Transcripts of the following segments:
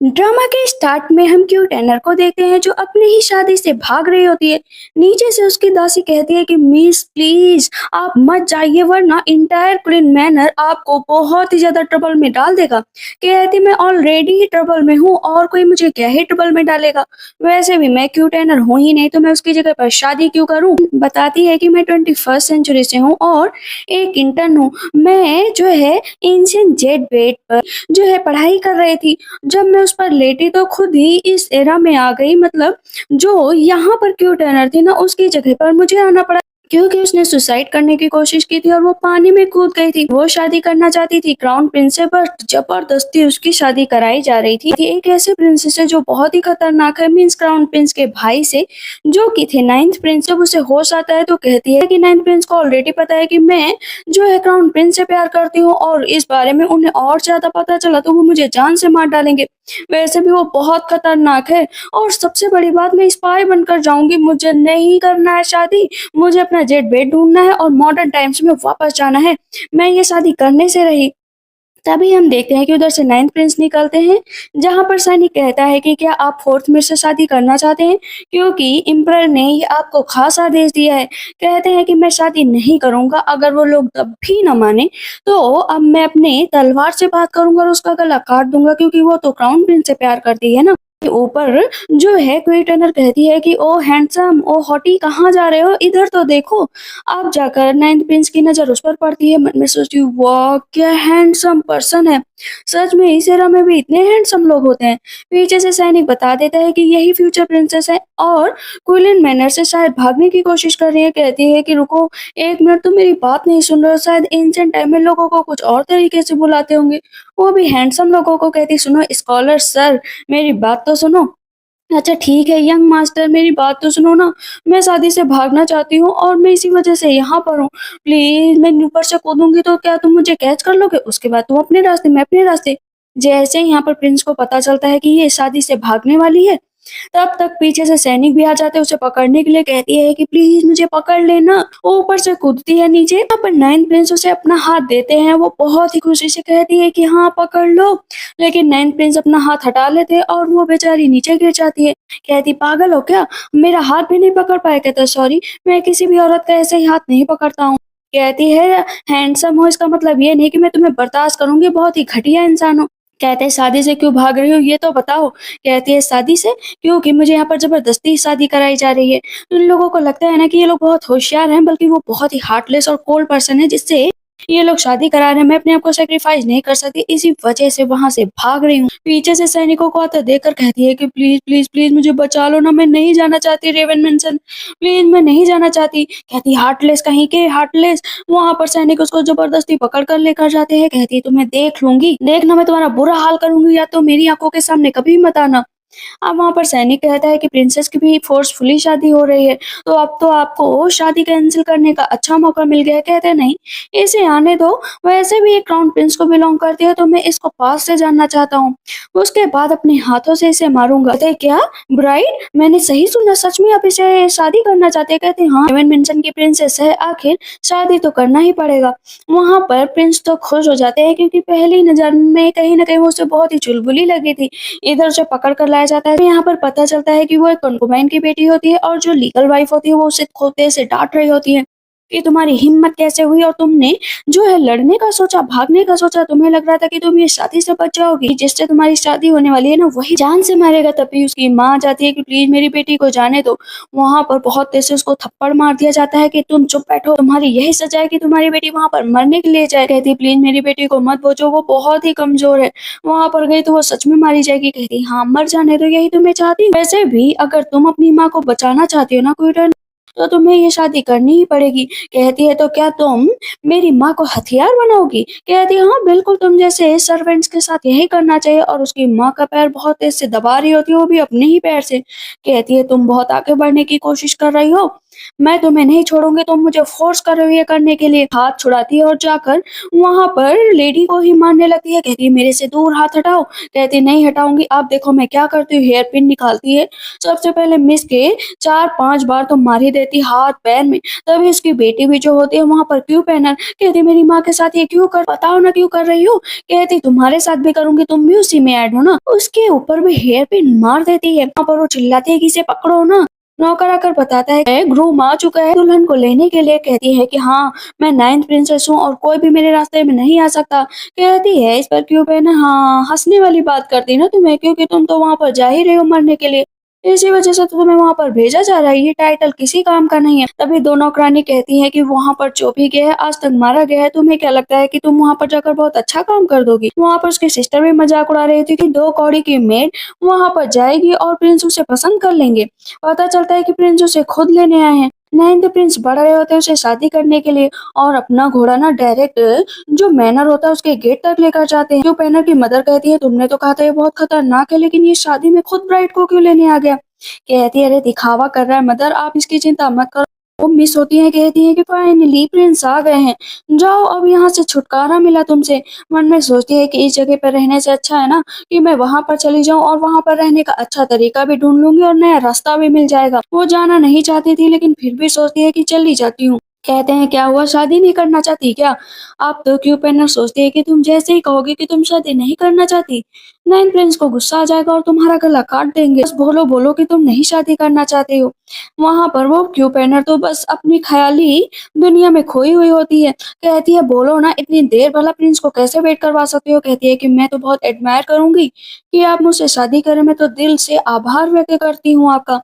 Drama के start में हम क्यू टेनर को देखते हैं जो अपनी ही शादी से भाग रही होती है। नीचे से उसकी दासी कहती है कि मिस प्लीज आप मत जाइए वरना इंटायर क्लीन मैनर आपको बहुत ही ज्यादा ट्रबल में डाल देगा। कहती मैं ऑलरेडी ही ट्रबल में हूँ और कोई मुझे क्या ही ट्रबल में डालेगा। वैसे भी मैं क्यू टेनर हूँ ही नहीं तो मैं उसकी जगह पर शादी क्यों करूँ। बताती है कि मैं 21st सेंचुरी से हूँ और एक इंटर्न हूँ। मैं जो है एंशियंट जेट बेड पर जो है पढ़ाई कर रही थी। जब मैं उस पर लेटी तो खुद ही इस एरा में आ गई। मतलब जो यहाँ पर क्यू टेनर थी ना उसकी जगह पर मुझे आना पड़ा क्योंकि उसने सुसाइड करने की कोशिश की थी और वो पानी में कूद गई थी। वो शादी करना चाहती थी क्राउन प्रिंस से पर जबरदस्ती उसकी शादी कराई जा रही थी। एक ऐसे प्रिंस से जो बहुत ही खतरनाक है मीन्स क्राउन प्रिंस के भाई से जो कि थे नाइन्थ प्रिंस। जब उसे होश आता है तो कहती है कि नाइन्थ प्रिंस को ऑलरेडी पता है कि मैं जो है क्राउन प्रिंस से प्यार करती हूँ और इस बारे में उन्हें और ज्यादा पता चला तो वो मुझे जान से मार डालेंगे। वैसे भी वो बहुत खतरनाक है और सबसे बड़ी बात मैं स्पाई बनकर जाऊंगी। मुझे नहीं करना है शादी, मुझे अपना जेट बेड ढूंढना है और मॉडर्न टाइम्स में वापस जाना है। मैं ये शादी करने से रही। तभी हम देखते हैं कि उधर से नाइन्थ प्रिंस निकलते हैं जहां पर सनी कहता है कि क्या आप फोर्थ में से शादी करना चाहते हैं क्योंकि इम्परर ने ये आपको खास आदेश दिया है। कहते हैं कि मैं शादी नहीं करूंगा। अगर वो लोग तब भी न माने तो अब मैं अपने तलवार से बात करूंगा और उसका गला काट दूंगा क्योंकि वो तो क्राउन प्रिंस से प्यार करती है ना। के ऊपर जो है क्वीन टर्नर कहती है कि ओ हैंडसम ओ हॉटी कहाँ जा रहे हो, इधर तो देखो। अब जाकर नाइन्थ प्रिंस की नजर उस पर पड़ती है। मन में सोचती हूँ वाह क्या हैंडसम पर्सन है। सच में इस एरा में भी इतने हैंडसम लोग होते हैं। पीछे से सैनिक बता देता है कि यही फ्यूचर प्रिंसेस है और क्विलिन मैनर से शायद भागने की कोशिश कर रही है। कहती है कि रुको एक मिनट, तुम मेरी बात नहीं सुन रहे हो। शायद एंशिएंट टाइम में लोगों को कुछ और तरीके से बुलाते होंगे। वो भी हैंडसम लोगों को। कहती सुनो स्कॉलर सर, मेरी बात तो सुनो। अच्छा ठीक है यंग मास्टर, मेरी बात तो सुनो ना। मैं शादी से भागना चाहती हूँ और मैं इसी वजह से यहाँ पर हूँ। प्लीज मैं ऊपर से कूदूंगी तो क्या तुम मुझे कैच कर लोगे? उसके बाद तुम अपने रास्ते मैं अपने रास्ते। जैसे ही यहाँ पर प्रिंस को पता चलता है कि ये शादी से भागने वाली है तब तक पीछे से सैनिक भी आ जाते हैं उसे पकड़ने के लिए। कहती है कि प्लीज मुझे पकड़ लेना। वो ऊपर से कूदती है नीचे। यहाँ पर नाइन प्रिंस उसे अपना हाथ देते हैं। वो बहुत ही खुशी से कहती है कि हाँ पकड़ लो, लेकिन नाइन प्रिंस अपना हाथ हटा लेते हैं और वो बेचारी नीचे गिर जाती है। कहती पागल हो क्या, मेरा हाथ भी नहीं पकड़ पाए? कहता सॉरी, मैं किसी भी औरत का ऐसे ही हाथ नहीं पकड़ता हूँ। कहती है हैंडसम हो इसका मतलब ये नहीं कि मैं तुम्हें बर्दाश्त करूंगी, बहुत ही घटिया इंसान हो। कहते हैं शादी से क्यों भाग रही हो ये तो बताओ। कहती है शादी से क्योंकि मुझे यहाँ पर जबरदस्ती शादी कराई जा रही है। इन लोगों को लगता है ना कि ये लोग बहुत होशियार हैं, बल्कि वो बहुत ही हार्टलेस और कोल्ड पर्सन है जिससे ये लोग शादी करा रहे हैं। मैं अपने आप को सेक्रीफाइस नहीं कर सकती, इसी वजह से वहां से भाग रही हूँ। पीछे से सैनिकों को आता देखकर कहती है कि प्लीज प्लीज प्लीज मुझे बचा लो ना, मैं नहीं जाना चाहती रेवन मेंशन, प्लीज मैं नहीं जाना चाहती। कहती हार्टलेस कहीं के हार्टलेस। वहां पर सैनिक उसको जबरदस्ती पकड़ कर लेकर जाते हैं। कहती है तुम्हें देख लूंगी, देखना मैं तुम्हारा बुरा हाल करूंगी, या तो मेरी आंखों के सामने कभी मत आना। अब वहाँ पर सैनिक कहता है कि प्रिंसेस की भी फोर्सफुली शादी हो रही है तो अब तो आपको शादी कैंसिल करने का अच्छा मौका मिल गया है। कहते हैं नहीं, इसे आने दो, वैसे भी ये क्राउन प्रिंस को बिलोंग करती है तो मैं इसको पास से जानना चाहता हूँ, उसके बाद अपने हाथों से इसे मारूंगा। कहते हैं, क्या ब्राइड, मैंने सही सुना, सच में आप इसे शादी करना चाहते हैं? कहते हैं हाँ, हेवन मेंशन की प्रिंसेस है, आखिर शादी तो करना ही पड़ेगा। वहां पर प्रिंस तो खुश हो जाते हैं क्योंकि पहली नजर में कहीं ना कहीं वो उसे बहुत ही चुलबुली लगी थी। इधर उसे पकड़ कर लाया जाता है। यहाँ पर पता चलता है कि वो एक कंकुबाइन की बेटी होती है और जो लीगल वाइफ होती है वो उसे खोते से डांट रही होती है कि तुम्हारी हिम्मत कैसे हुई और तुमने जो है लड़ने का सोचा, भागने का सोचा। तुम्हें लग रहा था कि तुम ये शादी से बच जाओगी, जिससे तुम्हारी शादी होने वाली है ना वही जान से मारेगा। तभी उसकी माँ आ जाती है कि प्लीज मेरी बेटी को जाने दो। वहां पर बहुत तेज से उसको थप्पड़ मार दिया जाता है कि तुम चुप बैठो, तुम्हारी यही सजा है कि तुम्हारी बेटी वहां पर मरने के लिए जाए। कहती प्लीज मेरी बेटी को मत बोझो, वो बहुत ही कमजोर है, वहां पर गई तो वो सच में मारी जाएगी। कहती हाँ मर जाने दो, यही तुम्हें चाहती हूँ। वैसे भी अगर तुम अपनी माँ को बचाना चाहती हो ना क्वीटन, तो तुम्हें ये शादी करनी ही पड़ेगी। कहती है तो क्या तुम मेरी माँ को हथियार बनाओगी? कहती है हाँ बिल्कुल, तुम जैसे सर्वेंट्स के साथ यही करना चाहिए। और उसकी माँ का पैर बहुत तेज से दबा रही होती है, वो भी अपने ही पैर से। कहती है तुम बहुत आगे बढ़ने की कोशिश कर रही हो, मैं तुम्हें नहीं छोड़ूंगी, तुम मुझे फोर्स कर रहे हो ये करने के लिए। हाथ छुड़ाती है और जाकर वहां पर लेडी को ही मारने लगती है। कहती है मेरे से दूर हाथ हटाओ। कहती है नहीं हटाऊंगी, आप देखो मैं क्या करती हूँ। हेयर पिन निकालती है, सबसे पहले मिस के 4-5 बार तो मार ही देती हाथ पैर में। तभी उसकी बेटी भी जो होती है वहां पर क्यों पहनर कहती मेरी माँ के साथ ये क्यों कर, बताओ ना क्यों कर रही हो। कहती तुम्हारे साथ भी करूंगी, तुम भी उसी में ऐड हो ना। उसके ऊपर भी हेयर पिन मार देती है। वहां पर वो चिल्लाती है कि इसे पकड़ो ना। नौकर आकर बताता है ग्रूम आ चुका है दुल्हन को लेने के लिए। कहती है कि हाँ मैं 9th प्रिंसेस हूँ और कोई भी मेरे रास्ते में नहीं आ सकता। कहती है इस पर क्यों पहना, हाँ हंसने वाली बात करती ना तुम्हें, क्योंकि तुम तो वहां पर जा ही रहे हो मरने के लिए, इसी वजह से तो तुम्हें वहां पर भेजा जा रहा है, ये टाइटल किसी काम का नहीं है। तभी दोनों नौकरानी कहती है कि वहां पर जो भी गया है आज तक मारा गया है, तुम्हें क्या लगता है कि तुम वहां पर जाकर बहुत अच्छा काम कर दोगी। वहां पर उसकी सिस्टर भी मजाक उड़ा रही थी कि 2 कौड़ी की मेड वहां पर जाएगी और प्रिंस उसे पसंद कर लेंगे। पता चलता है कि प्रिंस उसे खुद लेने आए हैं। नाइन्थ प्रिंस बढ़ रहे होते हैं उसे शादी करने के लिए और अपना घोड़ा ना डायरेक्ट जो मैनर होता है उसके गेट तक लेकर जाते हैं। जो पैनर की मदर कहती है तुमने तो कहा था ये बहुत खतरनाक है, लेकिन ये शादी में खुद ब्राइड को क्यों लेने आ गया। कहती है अरे दिखावा कर रहा है मदर, आप इसकी चिंता मत करो। वो मिस होती है, कहती है कि फाइनली प्रिंस आ गए हैं, जाओ अब यहाँ से छुटकारा मिला तुमसे। मन में सोचती है कि इस जगह पर रहने से अच्छा है ना कि मैं वहां पर चली जाऊं और वहां पर रहने का अच्छा तरीका भी ढूंढ लूंगी और नया रास्ता भी मिल जाएगा। वो जाना नहीं चाहती थी लेकिन फिर भी सोचती है कि चली जाती हूँ। कहते हैं क्या हुआ, शादी नहीं करना चाहती क्या। आप तो क्यों पहनना सोचती है कि तुम जैसे ही कहोगे कि तुम शादी नहीं करना चाहती, नाइन प्रिंस को गुस्सा आ जाएगा और तुम्हारा गला काट देंगे। बस बोलो बोलो कि तुम नहीं शादी करना चाहते हो। वहां पर वो क्यू पेनर तो बस अपनी ख्याली दुनिया में खोई हुई होती है। कहती है बोलो ना इतनी देर भला प्रिंस को कैसे वेट करवा सकती हो। कहती है कि मैं तो बहुत एडमायर करूंगी कि आप मुझसे शादी करें, मैं तो दिल से आभार व्यक्त करती हूँ आपका।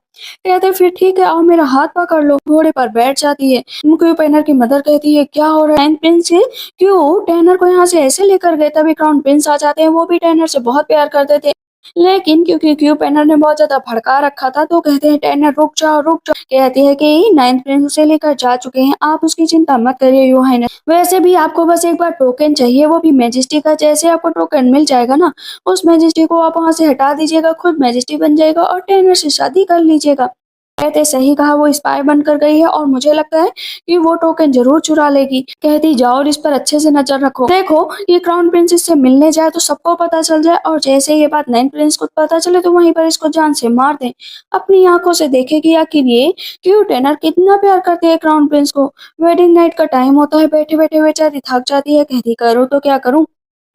कहते हैं फिर ठीक है आओ मेरा हाथ पकड़ लो। घोड़े पर बैठ जाती है। क्यू पेनर की मदर कहती है क्या हो रहा है प्रिंस से, क्यों टैनर को यहाँ से ऐसे लेकर गए। तभी क्राउन प्रिंस आ जाते हैं, वो भी टैनर से बहुत प्यार करते थे लेकिन क्योंकि क्यू पेनर ने बहुत ज्यादा भड़का रखा था तो कहते हैं टैनर रुक जाओ रुक जाओ। कहती है कि नाइन्थ प्रिंस उसे लेकर जा चुके हैं, आप उसकी चिंता मत करिए योर हाइनेस। वैसे भी आपको बस एक बार टोकन चाहिए, वो भी मैजेस्टी का। जैसे आपको टोकन मिल जाएगा ना उस मैजेस्टी को आप वहां से हटा दीजिएगा, खुद मैजेस्टी बन जाएगा और टैनर से शादी कर लीजिएगा। कहते सही कहा, वो स्पाई बनकर गई है और मुझे लगता है कि वो टोकन जरूर चुरा लेगी। कहती जाओ और इस पर अच्छे से नजर रखो, देखो ये क्राउन प्रिंस इससे मिलने जाए तो सबको पता चल जाए और जैसे ये बात नाइन प्रिंस को पता चले तो वहीं पर इसको जान से मार दे। अपनी आंखों से देखेगी आखिर ये क्यों टेनर कितना प्यार करती है क्राउन प्रिंस को। वेडिंग नाइट का टाइम होता है, बैठे बैठे बेचारी थक जाती है। कहती करूँ तो क्या करूँ,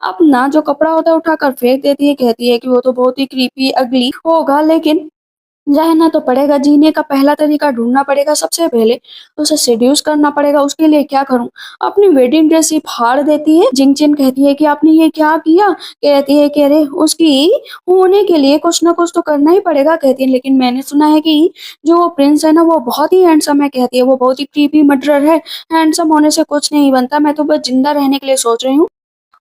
अपना जो कपड़ा होता है उठाकर फेंक देती है। कहती है कि वो तो बहुत ही क्रीपी अगली होगा लेकिन रहना तो पड़ेगा, जीने का पहला तरीका ढूँढना पड़ेगा। सबसे पहले उसे सेड्यूस करना पड़ेगा, उसके लिए क्या करूँ? अपनी वेडिंग ड्रेस ही फाड़ देती है। जिंगचिन कहती है कि आपने ये क्या किया? कहती है कि अरे उसकी होने के लिए कुछ ना कुछ तो करना ही पड़ेगा। कहती है लेकिन मैंने सुना है कि जो वो प्रिंस है ना वो बहुत ही हैंडसम है। कहती है वो बहुत ही क्रीपी मर्डरर है, हैंडसम होने से कुछ नहीं बनता, मैं तो बस जिंदा रहने के लिए सोच रही हूँ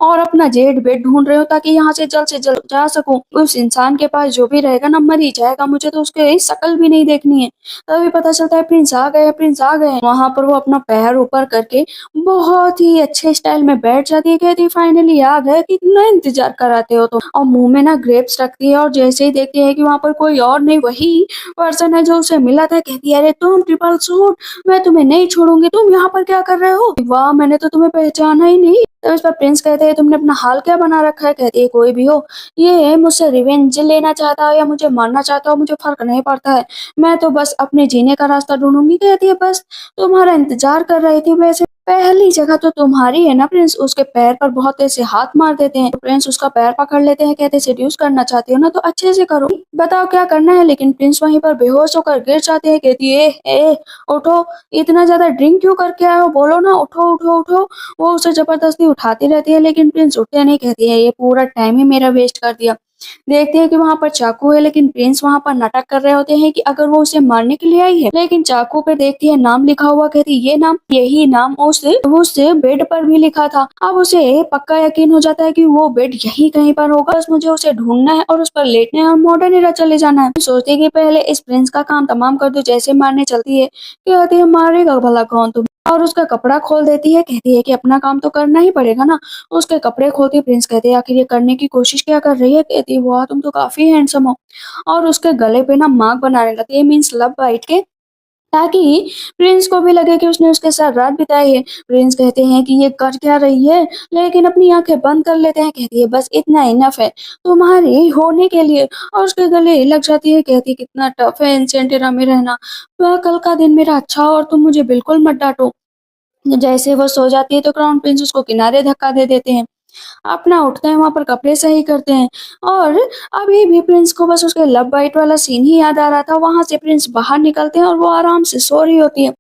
और अपना जेड बेड ढूंढ रहे हो ताकि यहाँ से जल्द जा सकूं। उस इंसान के पास जो भी रहेगा ना मर ही जाएगा, मुझे तो उसके शक्ल भी नहीं देखनी है। तभी पता चलता है प्रिंस आ गए, प्रिंस आ गए। वहां पर वो अपना पैर ऊपर करके बहुत ही अच्छे स्टाइल में बैठ जाती है। कहती फाइनली आ गए, कितना इंतजार कराते हो तुम। और मुंह में ना ग्रेप्स रखती है और जैसे ही देखती है कि वहां पर कोई और नहीं वही पर्सन है जो उसे मिला था। कहती है अरे तुम ट्रिपल सूट, मैं तुम्हें नहीं छोड़ूंगी, तुम यहाँ पर क्या कर रहे हो। वाह मैंने तो तुम्हें पहचाना ही नहीं। तो इस पर प्रिंस कहते हैं तुमने अपना हाल क्या बना रखा है। कहती है कोई भी हो, ये मुझसे रिवेंज लेना चाहता हो या मुझे मारना चाहता हो मुझे फर्क नहीं पड़ता है, मैं तो बस अपने जीने का रास्ता ढूंढूंगी। कहती है बस तुम्हारा इंतजार कर रही थी, वैसे पहली जगह तो तुम्हारी है ना। प्रिंस उसके पैर पर बहुत ऐसे हाथ मार देते हैं। तो प्रिंस उसका पैर पकड़ लेते हैं, कहते सेड्यूस करना चाहती हो ना तो अच्छे से करो, बताओ क्या करना है। लेकिन प्रिंस वहीं पर बेहोश होकर गिर जाते हैं। कहती है ए उठो, इतना ज्यादा ड्रिंक क्यों करके आए हो, बोलो ना उठो उठो उठो। वो उसे जबरदस्ती उठाती रहती है लेकिन प्रिंस उठते नहीं। कहती है ये पूरा टाइम ही मेरा वेस्ट कर दिया। देखते हैं कि वहां पर चाकू है लेकिन प्रिंस वहां पर नाटक कर रहे होते हैं कि अगर वो उसे मारने के लिए आई है, लेकिन चाकू पे देखती है नाम लिखा हुआ। कहती ये नाम, यही नाम उससे बेड पर भी लिखा था। अब उसे पक्का यकीन हो जाता है कि वो बेड यही कहीं पर होगा, बस मुझे उसे ढूंढना है और उस पर लेटना है और मॉडर्न एरा चले जाना है। सोचती है कि पहले इस प्रिंस का काम तमाम कर दो। जैसे मारने चलती है कहती है मारेगा भला कौन तुम्हें, और उसका कपड़ा खोल देती है। कहती है कि अपना काम तो करना ही पड़ेगा ना। उसके कपड़े खोलती है। प्रिंस कहते हैं आखिर ये करने की कोशिश क्या कर रही है। कहती है वाह तुम तो काफी हैंडसम हो, और उसके गले पे ना मार्क बनाने लगती है, मीन्स लव बाइट के। ताकि प्रिंस को भी लगे कि उसने उसके साथ रात बिताई है। प्रिंस कहते हैं कि ये कर क्या रही है? लेकिन अपनी आँखें बंद कर लेते हैं, कहती है बस इतना इनफ है तुम्हारे होने के लिए, और उसके गले लग जाती है, कहती है कितना टफ है इन सेंटेरा में रहना। वह कल का दिन मेरा अच्छा हो और तुम मुझे बिल्कुल मत डाँटो। जैसे वो सो जाती है तो क्राउन प्रिंस उसको किनारे धक्का दे देते हैं। अपना उठते हैं, वहाँ पर कपड़े सही करते हैं, और अभी भी प्रिंस को बस उसके लव बाइट वाला सीन ही याद आ रहा था। वहाँ से प्रिंस बाहर निकलते हैं और वो आराम से सो रही होती है।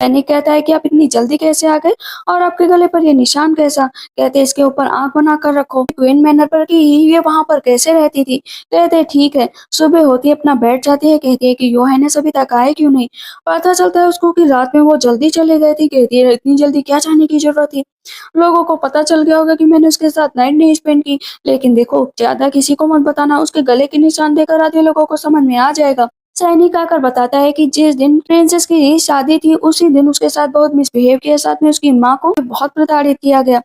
सैनिक कहता है कि आप इतनी जल्दी कैसे आ गए और आपके गले पर ये निशान कैसा? कहते हैं इसके ऊपर आँख बना कर रखो। क्वीन मैनर पर कि ये वहाँ पर कैसे रहती थी? कहते हैं ठीक है। सुबह होती है अपना बैठ जाती है, कहती है कि योहानिस अभी तक आए क्यों नहीं? पता चलता है उसको कि रात में वो जल्दी चले गए थे। कहती है इतनी जल्दी क्या जाने की ज़रूरत थी? लोगों को पता चल गया होगा कि मैंने उसके साथ नाइट नहीं स्पेंड की। लेकिन देखो ज़्यादा किसी को मत बताना, उसके गले के निशान देखकर आधे लोगों को समझ में आ जाएगा। सैनिक आकर बताता है कि जिस दिन प्रिंसेस की शादी थी उसी दिन उसके साथ बहुत मिसबिहेव किया, साथ में उसकी माँ को बहुत प्रताड़ित किया गया।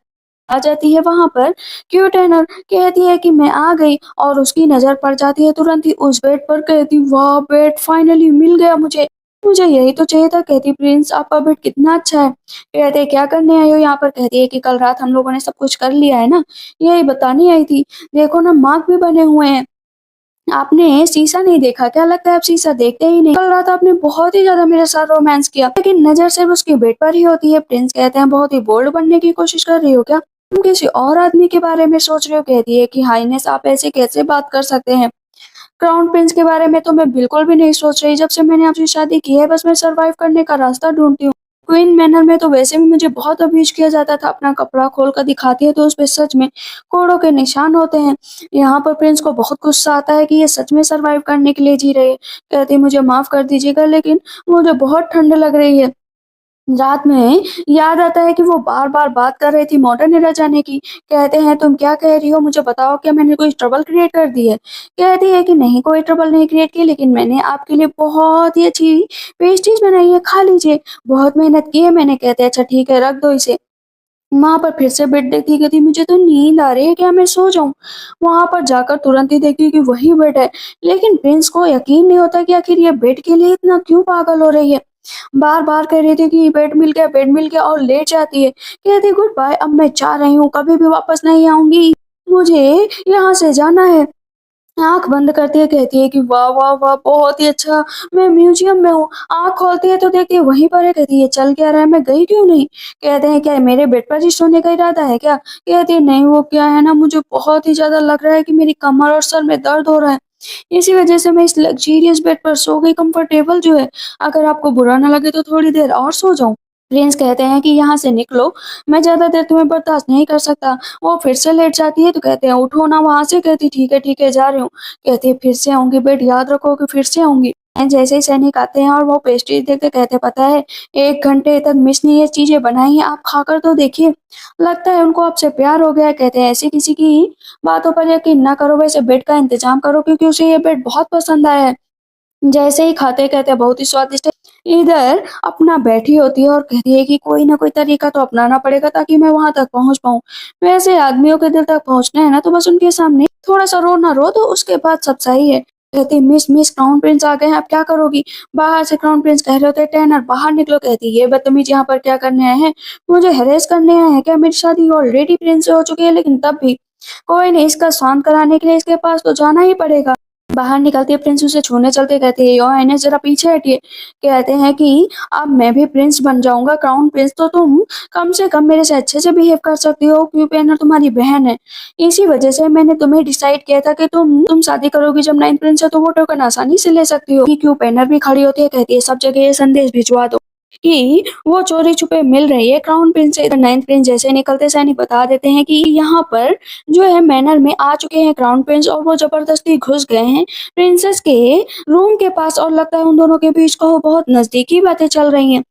आ जाती है वहाँ पर क्यूटेनर, कहती है कि मैं आ गई, और उसकी नज़र पड़ जाती है तुरंत ही उस बेड पर। कहती वाह बेड फाइनली मिल गया मुझे, मुझे यही तो चाहिए था। कहती प्रिंस आपका बेड कितना अच्छा है। कहते क्या करने आई हो यहाँ पर? कहती है कि कल रात हम लोगों ने सब कुछ कर लिया है ना, यही बताने आई थी। देखो ना मार्क भी बने हुए हैं। आपने शीशा नहीं देखा क्या? लगता है आप शीशा देखते ही नहीं। कल रात आपने बहुत ही ज़्यादा मेरे साथ रोमांस किया, लेकिन नज़र सिर्फ उसके बेड पर ही होती है। प्रिंस कहते हैं बहुत ही बोल्ड बनने की कोशिश कर रही हो क्या? तुम किसी और आदमी के बारे में सोच रहे हो? कहती है कि हाईनेस आप ऐसे कैसे बात कर सकते हैं? क्राउन प्रिंस के बारे में तो मैं बिल्कुल भी नहीं सोच रही। जब से मैंने आपसे शादी की है बस मैं सर्वाइव करने का रास्ता ढूँढती हूँ। क्वीन मैनर में तो वैसे भी मुझे बहुत अब्यूज़ किया जाता था। अपना कपड़ा खोल कर दिखाती है तो उसपे सच में कोड़ों के निशान होते हैं। यहाँ पर प्रिंस को बहुत गुस्सा आता है कि ये सच में सर्वाइव करने के लिए जी रही है। कहती है मुझे माफ़ कर दीजिएगा लेकिन मुझे बहुत ठंड लग रही है। रात में याद आता है कि वो बार-बार बात कर रही थी मॉडर्न एरा जाने की। कहते हैं तुम क्या कह रही हो? मुझे बताओ क्या मैंने कोई ट्रबल क्रिएट कर दी है? कहती है कि नहीं कोई ट्रबल नहीं क्रिएट की, लेकिन मैंने आपके लिए बहुत ही अच्छी पेस्ट्रीज़ बनाई है, खा लीजिए। बहुत मेहनत की है मैंने। कहते हैं अच्छा ठीक है रख दो इसे। वहाँ पर फिर से बेड देखती, कहती मुझे तो नींद आ रही है, क्या मैं सो जाऊँ? वहाँ पर जाकर तुरंत ही देखती कि वही बेड है। लेकिन प्रिंस को यकीन नहीं होता कि आखिर ये बेड के लिए इतना क्यों पागल हो रही है। बार-बार कह रही थी कि बेड मिल गया, और लेट जाती है। कहती गुड बाय, अब मैं जा रही हूँ, कभी भी वापस नहीं आऊँगी। मुझे यहाँ से जाना है। आँख बंद करती है, कहती है कि वाह, वाह, वाह! बहुत ही अच्छा, मैं म्यूज़ियम में हूँ। आँख खोलती है तो देखती है वहीं पर है, कहती है चल क्या रहा है, मैं गई क्यों नहीं? कहते हैं क्या मेरे बेड पर ही सोने का इरादा है क्या? कहती है नहीं वो क्या है ना, मुझे बहुत ही ज़्यादा लग रहा है कि मेरी कमर और सर में दर्द हो रहा है। इसी वज़ह से मैं इस लग्ज़रियस बेड पर सो गई, कंफर्टेबल जो है। अगर आपको बुरा ना लगे तो थोड़ी देर और सो जाऊँ। प्रिंस कहते हैं कि यहाँ से निकलो, मैं ज़्यादा देर तुम्हें बर्दाश्त नहीं कर सकता। वो फिर से लेट जाती है तो कहते हैं उठो ना वहाँ से। कहती ठीक है जा रही हूँ। कहती है फिर से आऊँगी बेट, याद रखो कि फिर से आऊँगी। जैसे ही सैनिक आते हैं और वो पेस्ट्रीज़ देखते, कहते पता है 1 घंटे तक मिस ने ये चीज़ें बनाई हैं, आप खाकर तो देखिए। लगता है उनको आपसे प्यार हो गया है। कहते हैं ऐसे किसी की बातों पर यकीन ना करो, वैसे बेड का इंतज़ाम करो क्योंकि उसे ये बेड बहुत पसंद आया है। जैसे ही खाते कहते हैं बहुत ही स्वादिष्ट है। इधर अपना बैठी होती है और कहती है कि कोई ना कोई तरीका तो अपनाना पड़ेगा ताकि मैं वहाँ तक पहुँच पाऊँ। वैसे आदमियों के दिल तक पहुँचना है ना तो बस उनके सामने थोड़ा-सा रो ना रो तो उसके बाद सब सही है। कहती है मिस क्राउन प्रिंस आ गए हैं, अब क्या करोगी? बाहर से क्राउन प्रिंस कह रहे होते हैं टैनर बाहर निकलो। कहती है ये बदतमीज़ यहाँ पर क्या करने आए हैं? मुझे हैरेस करने आए हैं क्या? मेरी शादी ऑलरेडी प्रिंस से हो चुकी है, लेकिन तब भी कोई नहीं, इसका शांत कराने के लिए इसके पास तो जाना ही पड़ेगा। बाहर निकलती है, प्रिंस उसे छूने चलते, कहती है योर हाइनेस ज़रा पीछे हटिए। कहते हैं कि अब मैं भी प्रिंस बन जाऊँगा, क्राउन प्रिंस, तो तुम कम से कम मेरे से अच्छे से बिहेव कर सकती हो क्योंकि पैनर तुम्हारी बहन है। इसी वज़ह से मैंने तुम्हें डिसाइड किया था कि तुम शादी करोगी जब नाइन्थ प्रिंस है तो वो टोकन आसानी से ले सकती हो। कि क्यों पैनर भी खड़ी होती है, कहती है सब जगह ये संदेश भिजवा दो कि वो चोरी-छुपे मिल रही है क्राउन प्रिंस से। इधर नाइन्थ प्रिंस जैसे ही निकलते सैनिक बता देते हैं कि यहाँ पर जो है मैनर में आ चुके हैं क्राउन प्रिंस, और वो ज़बरदस्ती घुस गए हैं प्रिंसेस के रूम के पास, और लगता है उन दोनों के बीच को बहुत नज़दीकी बातें चल रही हैं।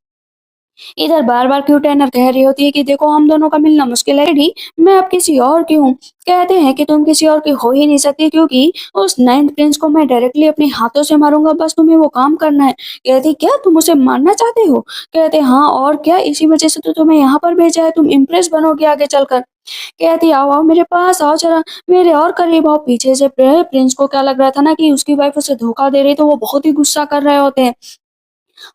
इधर बार-बार क्यू टेनर कह रही होती है कि देखो हम दोनों का मिलना मुश्किल है डैडी, मैं अब किसी और की हूँ। कहते हैं कि तुम किसी और की हो ही नहीं सकती क्योंकि उस नाइन्थ प्रिंस को मैं डायरेक्टली अपने हाथों से मारूँगा, बस तुम्हें वो काम करना है। कहती क्या तुम उसे मारना चाहते हो? कहते हाँ और क्या, इसी वज़ह से तो तुम्हें यहाँ पर भेजा है, तुम इम्प्रेस बनोगी आगे चलकर। कहती आओ, आओ मेरे पास आओ ज़रा, मेरे और करीब आओ। पीछे से प्रिंस को क्या लग रहा था ना कि उसकी वाइफ़ उसे धोखा दे रही है तो वो बहुत ही गुस्सा कर रहे होते हैं।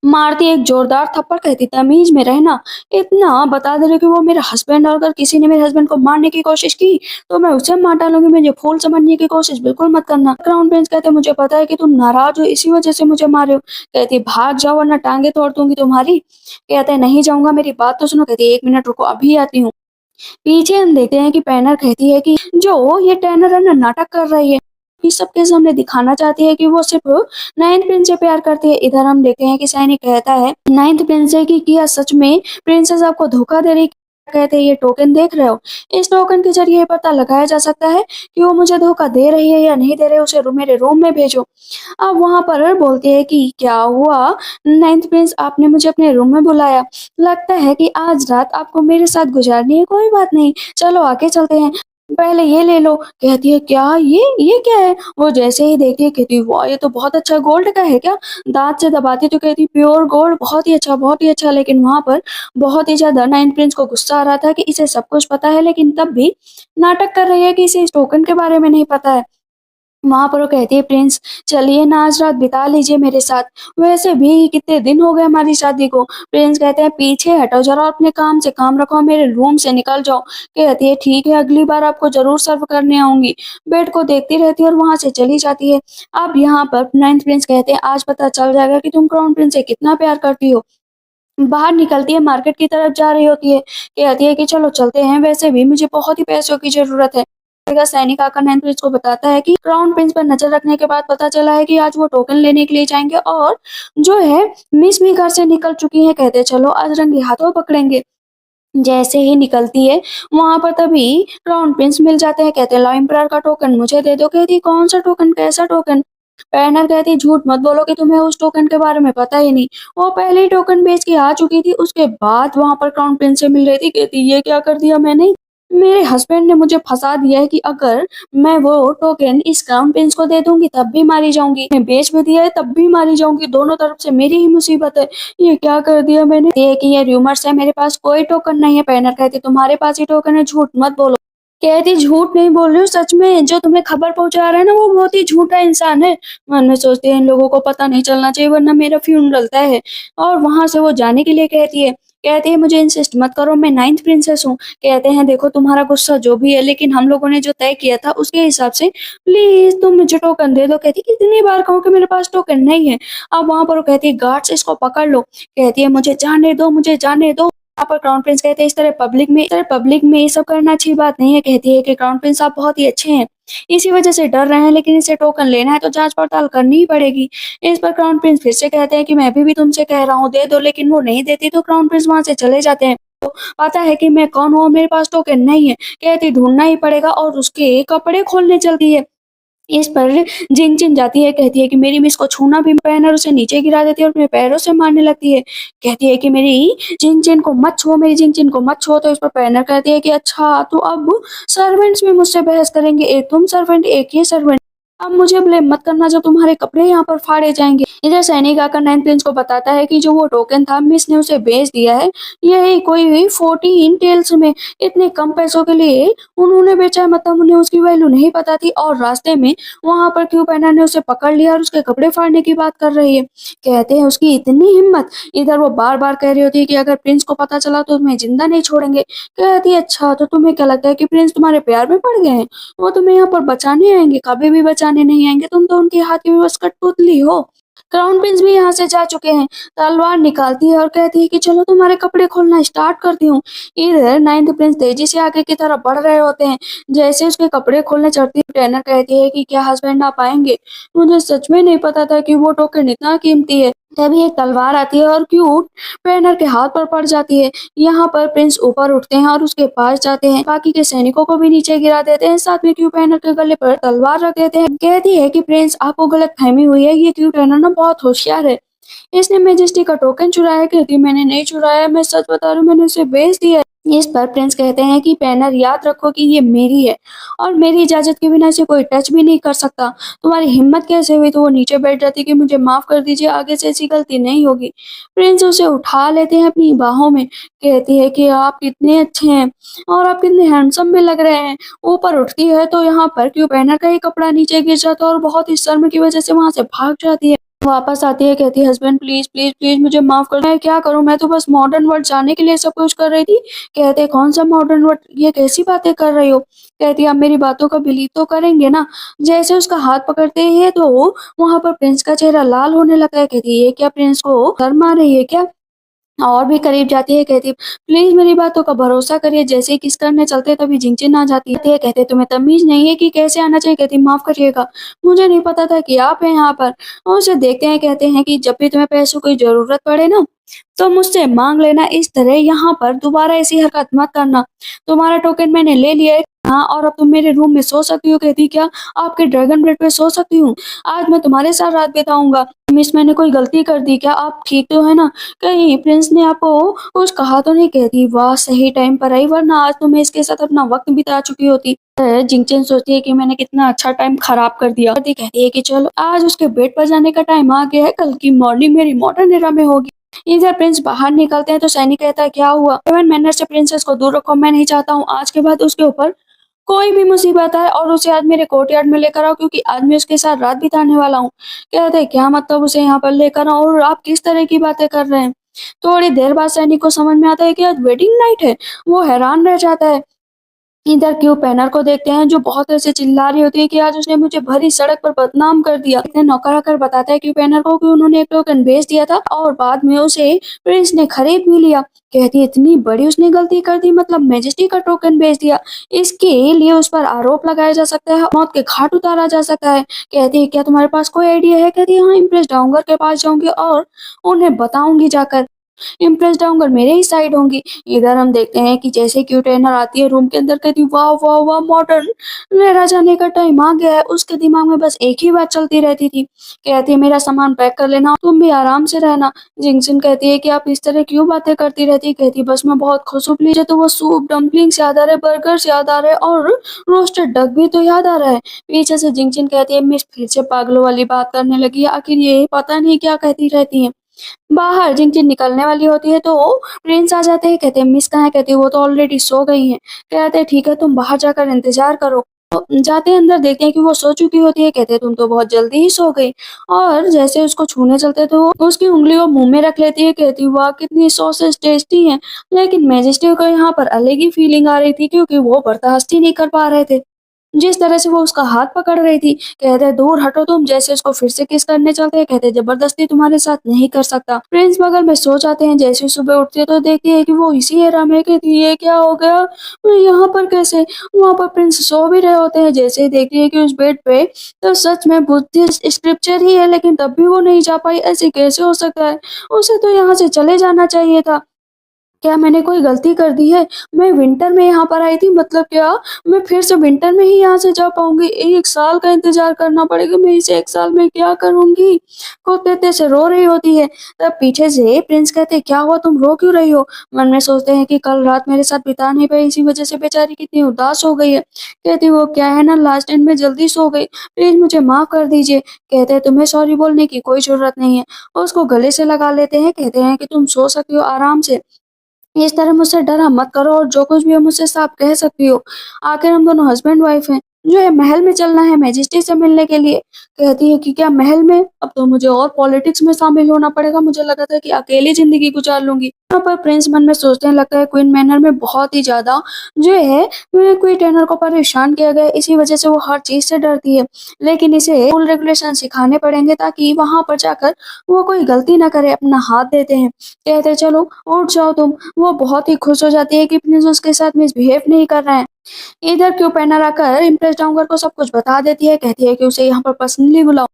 मारती एक जोरदार थप्पड़, कहती तमीज में रहना। इतना बता दे रही कि वो मेरा हस्बैंड, और अगर किसी ने मेरे हस्बैंड को मारने की कोशिश की तो मैं उसे मार डालूंगी, मुझे फूल समझने की कोशिश बिल्कुल मत करना। क्राउन प्रिंस कहते मुझे पता है कि तुम नाराज हो, इसी वजह से मुझे मार रहे हो। कहती भाग जाओ वरना टांगे तोड़ दूंगी तुम्हारी। कहते नहीं जाऊंगा, मेरी बात तो सुनो। कहती 1 मिनट रुको, अभी आती हूँ। पीछे हम देखते हैं कि पैनर कहती है कि जो ये टैनर है ना, नाटक कर रही है, इस सबके सामने दिखाना चाहती है कि वो सिर्फ नाइन्थ प्रिंस से प्यार करती है। इधर हम देखते हैं कि सैनिक कहता है नाइन्थ प्रिंस से कि क्या सच में प्रिंसेस आपको धोखा दे रही। कहते हैं ये टोकन देख रहे हो, इस टोकन के जरिए ये पता लगाया जा सकता है कि वो मुझे धोखा दे रही है या नहीं दे रही, उसे मेरे रूम में भेजो। अब वहां पर बोलते हैं कि क्या हुआ नाइन्थ प्रिंस, आपने मुझे अपने रूम में बुलाया, लगता है कि आज रात आपको मेरे साथ गुजारनी है। कोई बात नहीं, चलो आगे चलते हैं, पहले ये ले लो। कहती है क्या ये क्या है। वो जैसे ही देखती है कहती है वाह ये तो बहुत अच्छा, गोल्ड का है क्या। दांत से दबाती तो कहती प्योर गोल्ड, बहुत ही अच्छा बहुत ही अच्छा। लेकिन वहां पर बहुत ही ज्यादा नाइन प्रिंस को गुस्सा आ रहा था कि इसे सब कुछ पता है, लेकिन तब भी नाटक कर रही है कि इसे इस टोकन के बारे में नहीं पता है। वहाँ पर वो कहती है प्रिंस चलिए ना आज रात बिता लीजिए मेरे साथ, वैसे भी कितने दिन हो गए हमारी शादी को। प्रिंस कहते हैं पीछे हटो जरा, अपने काम से काम रखो, मेरे रूम से निकल जाओ। कहती है ठीक है, अगली बार आपको जरूर सर्व करने आऊंगी। बेड को देखती रहती है और वहां से चली जाती है। अब यहाँ पर नाइन्थ प्रिंस कहते हैं आज पता चल जाएगा कि तुम क्राउन प्रिंस से कितना प्यार करती हो। बाहर निकलती है, मार्केट की तरफ जा रही होती है, कहती है कि चलो चलते हैं, वैसे भी मुझे बहुत ही पैसों की जरूरत है। का सैनिक आकर नैन प्रिंस को बताता है कि क्राउन प्रिंस पर नजर रखने के बाद पता चला है कि आज वो टोकन लेने के लिए जाएंगे, और जो है मिस भी घर से निकल चुकी है। कहते चलो आज रंगे हाथों पकड़ेंगे। जैसे ही निकलती है वहां पर तभी क्राउन प्रिंस मिल जाते हैं। कहते हैं लो एम्परर का टोकन मुझे दे दो। कहती कौन सा टोकन, कैसा टोकन। पैनर कहती झूठ मत बोलो कि तुम्हें उस टोकन के बारे में पता ही नहीं, वो पहले ही टोकन बेच के आ चुकी थी, उसके बाद वहां पर क्राउन प्रिंस से मिल रही थी। कहती ये क्या कर दिया मैंने, मेरे हस्बैंड ने मुझे फंसा दिया है कि अगर मैं वो टोकन इस क्राउन प्रिंस को दे दूंगी तब भी मारी जाऊंगी, मैं बेच भी दिया है तब भी मारी जाऊंगी, दोनों तरफ से मेरी ही मुसीबत है। ये क्या कर दिया मैंने। ये कि ये र्यूमर्स है, मेरे पास कोई टोकन नहीं है। पैनर कहती तुम्हारे पास ही टोकन है, झूठ मत बोलो। कहती झूठ नहीं बोल रही हूँ, सच में जो तुम्हें खबर पहुंचा रहा है ना वो बहुत ही झूठा इंसान है। मन में सोचते हैं इन लोगों को पता नहीं चलना चाहिए वरना मेरा फ्यूनरल तय है। और वहां से वो जाने के लिए कहती है मुझे इंसिस्ट मत करो, मैं नाइन्थ प्रिंसेस हूँ। कहते हैं देखो तुम्हारा गुस्सा जो भी है, लेकिन हम लोगों ने जो तय किया था उसके हिसाब से प्लीज तुम मुझे टोकन दे दो। कहती कितनी बार कहूँ कि मेरे पास टोकन नहीं है। अब वहां पर वो कहती है गार्ड्स इसको पकड़ लो। कहती है मुझे जाने दो मुझे जाने दो। यहाँ पर क्राउन प्रिंस कहते हैं इस तरह पब्लिक में ये सब करना अच्छी बात नहीं है। कहती है कि क्राउन प्रिंस आप बहुत ही अच्छे हैं, इसी वजह से डर रहे हैं, लेकिन इसे टोकन लेना है तो जांच पड़ताल करनी ही पड़ेगी। इस पर क्राउन प्रिंस फिर से कहते हैं कि मैं भी तुमसे कह रहा हूँ दे दो, लेकिन वो नहीं देती तो क्राउन प्रिंस वहां से चले जाते हैं। पता है कि मैं कौन हूँ, मेरे पास टोकन नहीं है। कहती ढूंढना ही पड़ेगा, और उसके कपड़े खोलने चलती है। इस पर जिन चिन जाती है, कहती है कि मेरी मिस को छूना भी, पैनर उसे नीचे गिरा देती है और अपने पैरों से मारने लगती है। कहती है कि मेरी जिन चिन को मत छुओ, मेरी जिन चिन को मत छुओ। तो इस पर पैनर कहती है कि अच्छा तो अब सर्वेंट्स भी मुझसे बहस करेंगे, एक तुम सर्वेंट एक ये सर्वेंट, अब मुझे ब्लेम मत करना जब तुम्हारे कपड़े यहाँ पर फाड़े जाएंगे। इधर सैनिक आकर नाइन प्रिंस को बताता है कि जो वो टोकन था मिस ने उसे बेच दिया है, यही कोई 14 टेल्स में, इतने कम पैसों के लिए उन्होंने बेचा है, मतलब उन्हें उसकी वैल्यू नहीं पता थी। और रास्ते में वहां पर क्यू पैनर ने उसे पकड़ लिया और उसके कपड़े फाड़ने की बात कर रही है। कहते हैं उसकी इतनी हिम्मत। इधर वो बार बार कह रही होती है कि अगर प्रिंस को पता चला तो तुम्हें जिंदा नहीं छोड़ेंगे। कहती है अच्छा तो तुम्हें क्या लगता है कि प्रिंस तुम्हारे प्यार में पड़ गए हैं, वो तुम्हें यहाँ पर बचाने आएंगे, कभी भी बचाने नहीं आएंगे, तुम तो उनके हाथ की भी बस कठपुतली हो। क्राउन प्रिंस भी यहाँ से जा चुके हैं। तलवार निकालती है और कहती है कि चलो तुम्हारे कपड़े खोलना स्टार्ट करती हूँ। इधर नाइन्थ प्रिंस तेजी से आगे की तरफ बढ़ रहे होते हैं। जैसे उसके कपड़े खोलने चढ़ती है, ट्रेनर कहती है कि क्या हस्बैंड आप आएंगे, मुझे सच में नहीं पता था कि वो टोकन इतना कीमती है। तभी एक तलवार आती है और क्यूट ट्रेनर के हाथ पर पड़ जाती है। यहाँ पर प्रिंस ऊपर उठते हैं और उसके पास जाते हैं, बाकी के सैनिकों को भी नीचे गिरा देते हैं, साथ में क्यू पैनर के गले पर तलवार रख देते हैं। कहती है कि प्रिंस आपको गलत फहमी हुई है, ये क्यू पैनर ना बहुत होशियार है, इसने मेजेस्टी का टोकन चुराया। कहती मैंने नहीं चुराया, मैं सच बता रही हूँ, मैंने उसे बेच दिया है। इस पर प्रिंस कहते हैं कि पैनर याद रखो कि ये मेरी है और मेरी इजाजत के बिना इसे कोई टच भी नहीं कर सकता। तुम्हारी हिम्मत कैसे हुई। तो वो नीचे बैठ जाती कि मुझे माफ कर दीजिए, आगे से ऐसी गलती नहीं होगी। प्रिंस उसे उठा लेते हैं अपनी बाहों में। कहती है कि आप कितने अच्छे हैं और आप कितने हैंडसम भी लग रहे हैं। ऊपर उठती है तो यहाँ पर क्यों पैनर का ही कपड़ा नीचे गिर जाता है और बहुत ही शर्म की वजह से वहां से भाग जाती है। वापस आती है, कहती है हस्बैंड प्लीज़, प्लीज़, प्लीज़ मुझे माफ़ कर दो, मैं क्या करूँ? मैं तो बस मॉडर्न वर्ल्ड जाने के लिए सब कुछ कर रही थी। कहते हैं कौन-सा मॉडर्न वर्ल्ड? ये कैसी बातें कर रही हो? कहती है आप मेरी बातों का बिलीव तो करेंगे ना? जैसे उसका हाथ पकड़ते हैं तो वहाँ पर प्रिंस का चेहरा लाल होने लगता है। कहती है ये क्या प्रिंस को शर्म आ रही है क्या? और भी करीब जाती है, कहती है प्लीज़ मेरी बातों का भरोसा करिए, जैसे ही किस करने चलते हैं तभी जिनजिन आ जाती है। कहते तुम्हें तमीज़ नहीं है कि कैसे आना चाहिए? कहती माफ़ करिएगा, मुझे नहीं पता था कि आप हैं यहाँ पर। और उसे देखते हैं, कहते हैं कि जब भी तुम्हें पैसों की ज़रूरत पड़े ना, तो मुझसे माँग लेना, इस तरह यहाँ पर दोबारा ऐसी हरकत मत करना। तुम्हारा टोकन मैंने ले लिया है, हाँ, और अब तुम मेरे रूम में सो सकती हो। कहती क्या? आपके ड्रैगन बेड पे सो सकती हूँ? आज मैं तुम्हारे साथ रात बिताऊँगा। मिस मैंने कोई गलती कर दी क्या? आप ठीक तो है ना? कहीं प्रिंस ने आपको कुछ कहा तो नहीं? कहती वाह सही टाइम पर आई, वरना आज तो मैं इसके साथ अपना वक्त बिता चुकी होती। जिंगचन सोचती है कि मैंने कितना अच्छा टाइम खराब कर दिया। कहती है कि चलो आज उसके बेड पर जाने का टाइम आ गया है, कल की मॉर्निंग मेरी मॉडर्न एरा में होगी। इधर प्रिंस बाहर निकलते हैं तो सैनी कहता है क्या हुआ? हेवन मैनर से प्रिंसेस को दूर रखो, मैं नहीं चाहता हूँ आज के बाद उसके ऊपर कोई भी मुसीबत आए और उसे आज मेरे कोर्टयार्ड में लेकर आओ, क्योंकि आज मैं उसके साथ रात बिताने वाला हूँ। कहते हैं क्या मतलब उसे यहाँ पर लेकर आओ, और आप किस तरह की बातें कर रहे हैं? थोड़ी देर बाद सैनी को समझ में आता है कि आज वेडिंग नाइट है। वो हैरान रह जाता है। इधर क्यू पैनर को देखते हैं जो बहुत ऐसे चिल्ला रही होती है कि आज उसने मुझे भरी सड़क पर बदनाम कर दिया। इतने नौकर आकर बताता है क्यू पैनर को कि उन्होंने एक टोकन भेज दिया था और बाद में उसे प्रिंस ने खरीद भी लिया। कहती है इतनी बड़ी उसने गलती कर दी, मतलब मैजेस्टी का टोकन भेज दिया। इसके लिए उस पर आरोप लगाया जा सकता है, मौत के घाट उतारा जा सकता है। कहती है क्या तुम्हारे पास कोई आइडिया है? कहती है हाँ, इम्प्रेस डाउंगर के पास जाऊंगी और उन्हें बताऊंगी जाकर। इम्प्रेस्ड होंगे और मेरे ही साइड होंगी। इधर हम देखते हैं कि जैसे क्यू ट्रेनर आती है रूम के अंदर, कहती वाह वाह वाह मॉडर्न मेरा जाने का टाइम आ गया है। उसके दिमाग में बस एक ही बात चलती रहती थी। कहती है मेरा सामान पैक कर लेना, तुम भी आराम से रहना। जिंगसन कहती है कि आप इस तरह क्यों बातें करती रहती है? कहती बस मैं बहुत खुश हूँ, मुझे तो वो सूप डम्पलिंग्स याद आ रहे, बर्गर्स याद आ रहे और रोस्टेड डक भी तो याद आ रहा है। पीछे से जिंगसन कहती है मिस फिर से पागलों वाली बात करने लगी है, आखिर ये पता नहीं क्या कहती रहती है। बाहर जिनकी निकलने वाली होती है तो प्रिंस आ जाते हैं। कहते हैं मिस कहाँ है? कहती है वो तो ऑलरेडी सो गई हैं। कहते हैं ठीक है तुम बाहर जाकर इंतजार करो। तो जाते हैं अंदर, देखते हैं कि वो सो चुकी होती है। कहते हैं तुम तो बहुत जल्दी ही सो गई। और जैसे उसको छूने चलते तो वो उसकी उंगली वो मुंह में रख लेती है। कहती वाह कितनी सॉसेज टेस्टी हैं। लेकिन मैजेस्टी को यहाँ पर अलग ही फीलिंग आ रही थी, क्योंकि वो बर्दाश्त ही नहीं कर पा रहे थे जिस तरह से वो उसका हाथ पकड़ रही थी। कहते दूर हटो तुम। जैसे उसको फिर से किस करने चलते हैं। कहते जबरदस्ती तुम्हारे साथ नहीं कर सकता। प्रिंस बगल में सो जाते हैं। जैसे ही सुबह उठती है तो देखती है कि वो इसी एरा में। कहती ये क्या हो गया, मैं यहाँ पर कैसे? वहाँ पर प्रिंस सो भी रहे होते हैं। जैसे ही देखती है कि उस बेड पे तो सच में बुद्धिस्ट स्क्रिप्चर ही है, लेकिन तब भी वो नहीं जा पाई। ऐसे कैसे हो सकता है? उसे तो यहाँ से चले जाना चाहिए था। क्या मैंने कोई गलती कर दी है? मैं विंटर में यहाँ पर आई थी, मतलब क्या मैं फिर से विंटर में ही यहाँ से जा पाऊँगी? 1 साल का इंतज़ार करना पड़ेगा, मैं इस 1 साल में क्या करूँगी? खूब तेज़ से रो रही होती है। तब पीछे से प्रिंस कहते हैं, "क्या हुआ, तुम रो क्यों रही हो?" मन में सोचते हैं कि कल रात मेरे साथ बिता नहीं पाई, इसी वज़ह से बेचारी कितनी उदास हो गई है। कहती वो क्या है ना, लास्ट एंड में जल्दी सो गई, प्लीज़ मुझे माफ़ कर दीजिए। कहते हैं तुम्हें सॉरी बोलने की कोई ज़रूरत नहीं है। उसको गले से लगा लेते हैं, कहते हैं कि तुम सो सकती हो आराम से। इस तरह मुझसे डरा मत करो और जो कुछ भी हो मुझसे साफ कह सकती हो। आखिर हम दोनों हस्बैंड वाइफ हैं। जो है महल में चलना है मैजेस्टी से मिलने के लिए। कहती है कि क्या महल में? अब तो मुझे और पॉलिटिक्स में शामिल होना पड़ेगा। मुझे लगा था कि अकेली ज़िंदगी गुज़ार लूँगी। यहाँ पर प्रिंस मन में सोचने लगता है क्वीन मैनर में बहुत ही ज़्यादा जो है क्वीन टैनर को परेशान किया गया है, इसी वज़ह से वो हर चीज़ से डरती है। लेकिन इसे रूल रेगुलेशन सिखाने पड़ेंगे ताकि वहाँ पर जाकर वो कोई गलती ना करे। अपना हाथ देते हैं। कहते हैं चलो उठ जाओ तुम। वो बहुत ही खुश हो जाती है कि प्रिंस उसके साथ मिसबिहेव नहीं कर रहा है। इधर क्यों पैनल आकर इम्प्रेस डाउनगर को सब कुछ बता देती है। कहती है कि उसे यहाँ पर पर्सनली बुलाओ,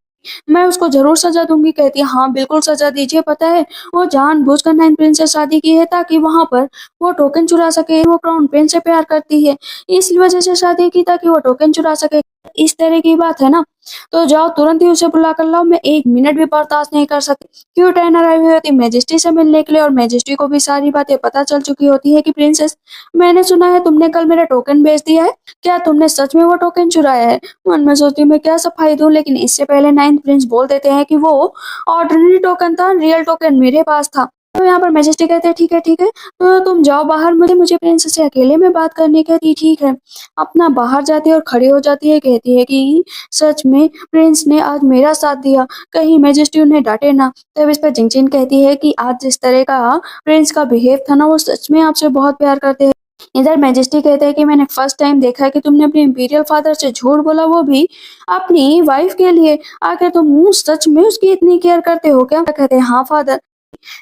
मैं उसको ज़रूर सज़ा दूँगी। कहती है हाँ, बिल्कुल सज़ा दीजिए। पता है वो जानबूझकर नाइन प्रिंस से शादी की है ताकि वहाँ पर वो टोकन चुरा सके। वो क्राउन प्रिंस से प्यार करती है, इस वज़ह से शादी की ताकि वो टोकन चुरा सके। इस तरह की बात है ना, तो जाओ तुरंत ही उसे बुला कर लाओ, मैं 1 मिनट भी बर्दाश्त नहीं कर सकती। क्यों टर्नर आई हुई होती मैजेस्टी से मिलने के लिए और मैजेस्टी को भी सारी बातें पता चल चुकी होती है कि प्रिंसेस मैंने सुना है तुमने कल मेरा टोकन भेज दिया है। क्या तुमने सच में वो टोकन चुराया है? मन में सोचती हूँ मैं क्या सफाई दूँ, लेकिन इससे पहले नाइन्थ प्रिंस बोल देते हैं कि वो ऑर्डिनरी टोकन था, रियल टोकन मेरे पास था। तो यहाँ पर मैजेस्टी कहते हैं ठीक है तो तुम जाओ बाहर, मुझे मुझे प्रिंस से अकेले में बात करनी। कहती ठीक है। अपना बाहर जाती है और खड़ी हो जाती है, कहती है कि सच में प्रिंस ने आज मेरा साथ दिया, कहीं मैजेस्टी उन्हें डांटे ना। तब इस पर जिंगजिन कहती है कि आज जिस तरह का प्रिंस का बिहेव था ना, वो सच में आपसे बहुत प्यार करते हैं। इधर मैजेस्टी कहते हैं कि मैंने फर्स्ट टाइम देखा है कि तुमने अपने इंपीरियल फादर से झूठ बोला, वो भी अपनी वाइफ के लिए। आखिर तुम सच में उसकी इतनी केयर करते हो क्या? कहते हैं हाँ फादर।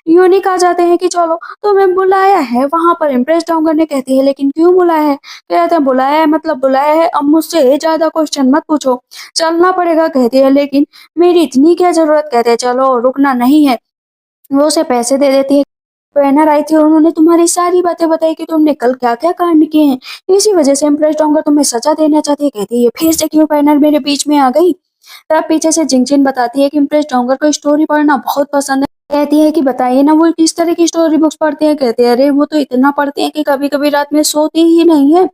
यूनिक आ जाते हैं कि चलो तुम्हें बुलाया है वहां पर इम्प्रेस डाउन करने। कहती है लेकिन क्यों बुलाया है? कहते हैं बुलाया है मतलब बुलाया है, अब मुझसे ज्यादा क्वेश्चन मत पूछो, चलना पड़ेगा। कहती है लेकिन मेरी इतनी क्या जरूरत? कहते हैं चलो रुकना नहीं है। वो उसे पैसे दे देती है। ट्रेनर आई थी और उन्होंने तुम्हारी सारी बातें बताई कि तुमने कल क्या-क्या कांड किए हैं। इसी वजह से इम्प्रेस डाउनर तुम्हें सजा देना चाहती है। कहती है फिर से क्यों पैनर मेरे बीच में आ गई? तब पीछे से जिंगजिन बताती है कि इम्प्रेस डाउनर को स्टोरी पढ़ना बहुत पसंद है। कहती है कि बताइए ना वो किस तरह की स्टोरी बुक्स पढ़ते हैं? कहते हैं अरे वो तो इतना पढ़ते हैं कि कभी-कभी रात में सोती ही नहीं है,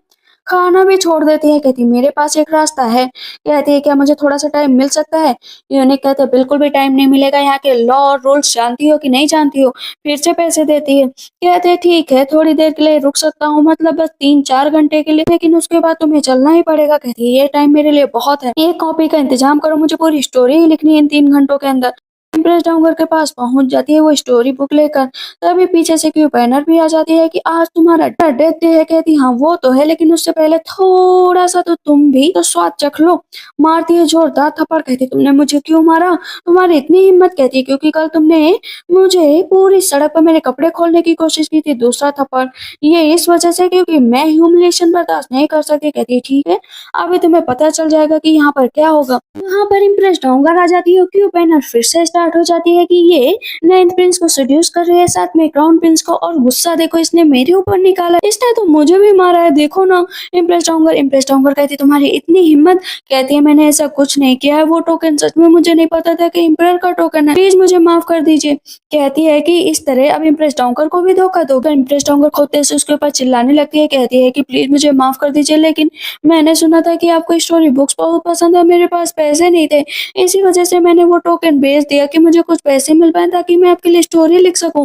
खाना भी छोड़ देती है। कहती मेरे पास एक रास्ता है। कहती है क्या मुझे थोड़ा सा टाइम मिल सकता है? यूनिक कहते बिल्कुल भी टाइम नहीं मिलेगा, यहाँ के लॉ और रूल्स जानती हो कि नहीं जानती हो? फिर से पैसे देती है। कहते हैं ठीक है थोड़ी देर के लिए रुक सकता हूँ, मतलब बस 3-4 घंटे के लिए, लेकिन उसके बाद तुम्हें चलना ही पड़ेगा। कहती है ये टाइम मेरे लिए बहुत है, एक कॉपी का इंतजाम करो, मुझे पूरी स्टोरी ही लिखनी है इन 3 घंटों के अंदर। इम्प्रेस डाउनर के पास पहुंच जाती है वो स्टोरी बुक लेकर। तभी पीछे से क्यू पैनर भी आ जाती है कि आज तुम्हारा डेथ डे है। कहती हाँ वो तो है, लेकिन उससे पहले थोड़ा सा तो तुम भी तो स्वाद चख लो। मारती है जोरदार थप्पड़। कहती तुमने मुझे क्यों मारा? तुम्हारी इतनी हिम्मत? कहती क्योंकि कल तुमने मुझे पूरी सड़क पर मेरे कपड़े खोलने की कोशिश की थी। दूसरा थप्पड़ ये इस वजह से क्योंकि मैं ह्यूमिलिएशन बर्दाश्त नहीं कर सकती। कहती ठीक है अभी तुम्हें पता चल जाएगा कि यहाँ पर क्या होगा। यहाँ पर इम्प्रेस डाउनर आ जाती है, क्यू पैनर फिर से स्टार्ट हो जाती है कि ये नाइन्थ प्रिंस को सेड्यूस कर रही है, साथ में क्राउन प्रिंस को, और गुस्सा देखो इसने मेरे ऊपर निकाला, इसने तो मुझे भी मारा है, देखो ना। इम्प्रेस डाउनर कहती तुम्हारी इतनी हिम्मत? कहती है मैंने ऐसा कुछ नहीं किया है, वो टोकन सच में मुझे नहीं पता था कि इम्परर का टोकन है, प्लीज मुझे माफ कर दीजिए। कहती है कि इस तरह अब इम्प्रेस डाउनर को भी धोखा दोगे? इम्प्रेस डाउनर खोते से उसके ऊपर चिल्लाने लगती है। कहती है कि प्लीज मुझे माफ कर दीजिए, लेकिन मैंने सुना था कि आपको स्टोरी बुक्स बहुत पसंद है, मेरे पास पैसे नहीं थे, इसी वजह से मैंने वो टोकन बेच दिया कि मुझे कुछ पैसे मिल पाए ताकि मैं आपके लिए स्टोरी लिख सकूं।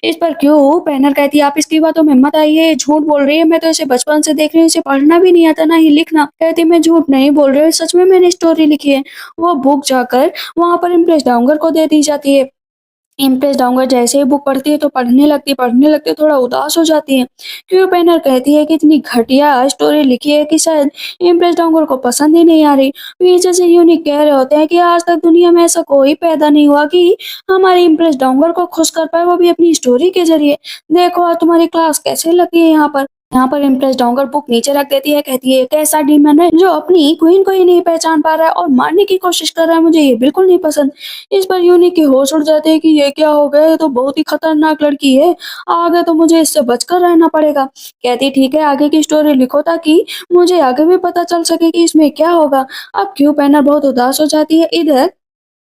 इस पर क्यों पैनर कहती है आप इसकी बातों में मत आइए, ये झूठ बोल रही है, मैं तो इसे बचपन से देख रही हूँ, इसे पढ़ना भी नहीं आता ना ही लिखना। कहती मैं झूठ नहीं बोल रही हूँ, सच में मैंने स्टोरी लिखी है। वो बुक जाकर वहां पर इम्प्रेस डाउनर को दे दी जाती है। इम्प्रेस डाउनर जैसे ही बुक पढ़ती है तो पढ़ने लगती है, थोड़ा उदास हो जाती है। क्यू पेनर कहती है कि इतनी घटिया स्टोरी लिखी है कि शायद इम्प्रेस डाउनर को पसंद ही नहीं आ रही। पीछे से यूनिक कह रहे होते हैं कि आज तक दुनिया में ऐसा कोई पैदा नहीं हुआ कि हमारे इम्प्रेस डाउनर को खुश कर पाए, वो भी अपनी स्टोरी के जरिए। देखो आज तुम्हारी क्लास कैसे लगी है यहाँ पर। यहाँ पर इम्प्रेस डाउनर बुक नीचे रख देती है। कहती है कैसा डीमन है जो अपनी क्वीन को ही नहीं पहचान पा रहा है और मारने की कोशिश कर रहा है, मुझे ये बिल्कुल नहीं पसंद। इस पर यूनिक के होश उड़ जाते हैं कि ये क्या हो गया, ये तो बहुत ही खतरनाक लड़की है, आगे तो मुझे इससे बचकर रहना पड़ेगा। कहती ठीक है आगे की स्टोरी लिखो ताकि मुझे आगे भी पता चल सके कि इसमें क्या होगा। अब क्यू पैनर बहुत उदास हो जाती है। इधर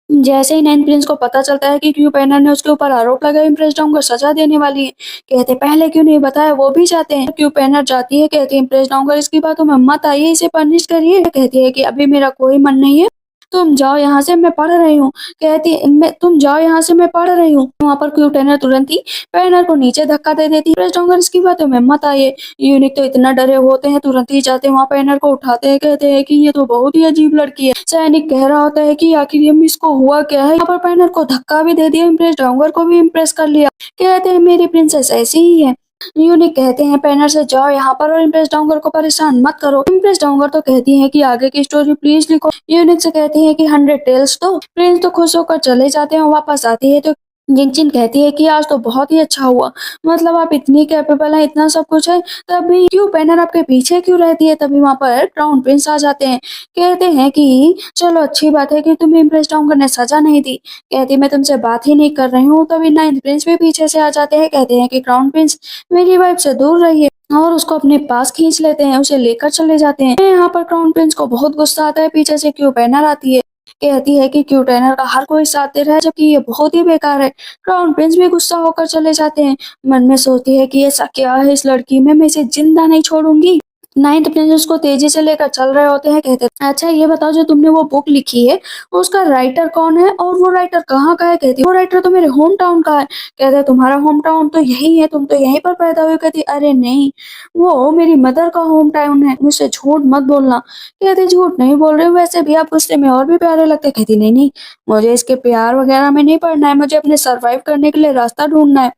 जैसे ही नाइन प्रिंस को पता चलता है कि क्यू पैनर ने उसके ऊपर आरोप लगाया, इम्प्रेस डाउन को सजा देने वाली है। कहते पहले क्यों नहीं बताया, वो भी चाहते हैं। क्यू पैनर जाती है, कहती है इम्प्रेस डाउन इसकी बातों में मत आइए, इसे पनिश करिए। कहती है कि अभी मेरा कोई मन नहीं है, तुम जाओ यहाँ से, मैं पढ़ रही हूँ। कहती मैं तुम जाओ यहाँ से, मैं पढ़ रही हूँ। वहाँ पर क्यू पैनर तुरंत ही पैनर को नीचे धक्का दे देती है। इम्प्रेस डाउन इसकी बातों में मत आइए। यूनिक तो इतना डरे होते हैं, तुरंत ही जाते हैं वहाँ पैनर को उठाते हैं। कहते हैं कि ये तो बहुत ही अजीब लड़की है। सैनिक कह रहा होता है कि आखिर ये मिस को हुआ क्या है। यहाँ पर पैनर को धक्का भी दे दिया, इम्प्रेस डाउनर को भी इम्प्रेस कर लिया। कहते हैं मेरी प्रिंसेस ऐसी ही है। यूनिक कहते हैं पैनर से जाओ यहाँ पर और इम्प्रेस डाउनर को परेशान मत करो। इम्प्रेस डाउनर तो कहती है कि आगे की स्टोरी प्लीज लिखो। यूनिक से कहती है कि 100 टेल्स दो। प्रिंस तो खुश होकर चले जाते हैं, वापस आती है तो जिनचिन कहती है कि आज तो बहुत ही अच्छा हुआ, मतलब आप इतनी कैपेबल हैं, इतना सब कुछ है, तभी क्यों पैनर आपके पीछे क्यों रहती है। तभी वहाँ पर क्राउन प्रिंस आ जाते हैं। कहते हैं कि चलो अच्छी बात है कि तुम्हें इम्प्रेस डाउनर ने सजा नहीं दी। कहती मैं तुमसे बात ही नहीं कर रही हूँ। तभी नाइन्थ प्रिंस भी पीछे से आ जाते हैं। कहते हैं कि क्राउन प्रिंस मेरी वाइफ से दूर रहिए, और उसको अपने पास खींच लेते हैं, उसे लेकर चले जाते हैं। यहाँ पर क्राउन प्रिंस को बहुत गुस्सा आता है। पीछे से क्यू पैनर आती है, कहती है कि क्यू टैनर का हर कोई साथ दे रहा है जबकि ये बहुत ही बेकार है। क्राउन प्रिंस भी गुस्सा होकर चले जाते हैं। मन में सोचती है कि ऐसा क्या है इस लड़की में, मैं इसे जिंदा नहीं छोड़ूंगी। नाइन्थ प्रिंस उसको तेजी से लेकर चल रहे होते हैं। कहते हैं, अच्छा ये बताओ जो तुमने वो बुक लिखी है उसका राइटर कौन है और वो राइटर कहाँ का है? कहती है, वो राइटर तो मेरे होम टाउन का है। कहते हैं, तुम्हारा होम टाउन तो यही है, तुम तो यहीं पर पैदा हुए। कहती है, अरे नहीं, वो मेरी मदर का होम टाउन है, मुझसे झूठ मत बोलना। कहते हैं, झूठ नहीं बोल रही हूँ, वैसे भी आप गुस्से में और भी प्यारे लगते। कहती नहीं नहीं, मुझे इसके प्यार वगैरह में नहीं पड़ना है, मुझे अपने सर्वाइव करने के लिए रास्ता ढूंढना है।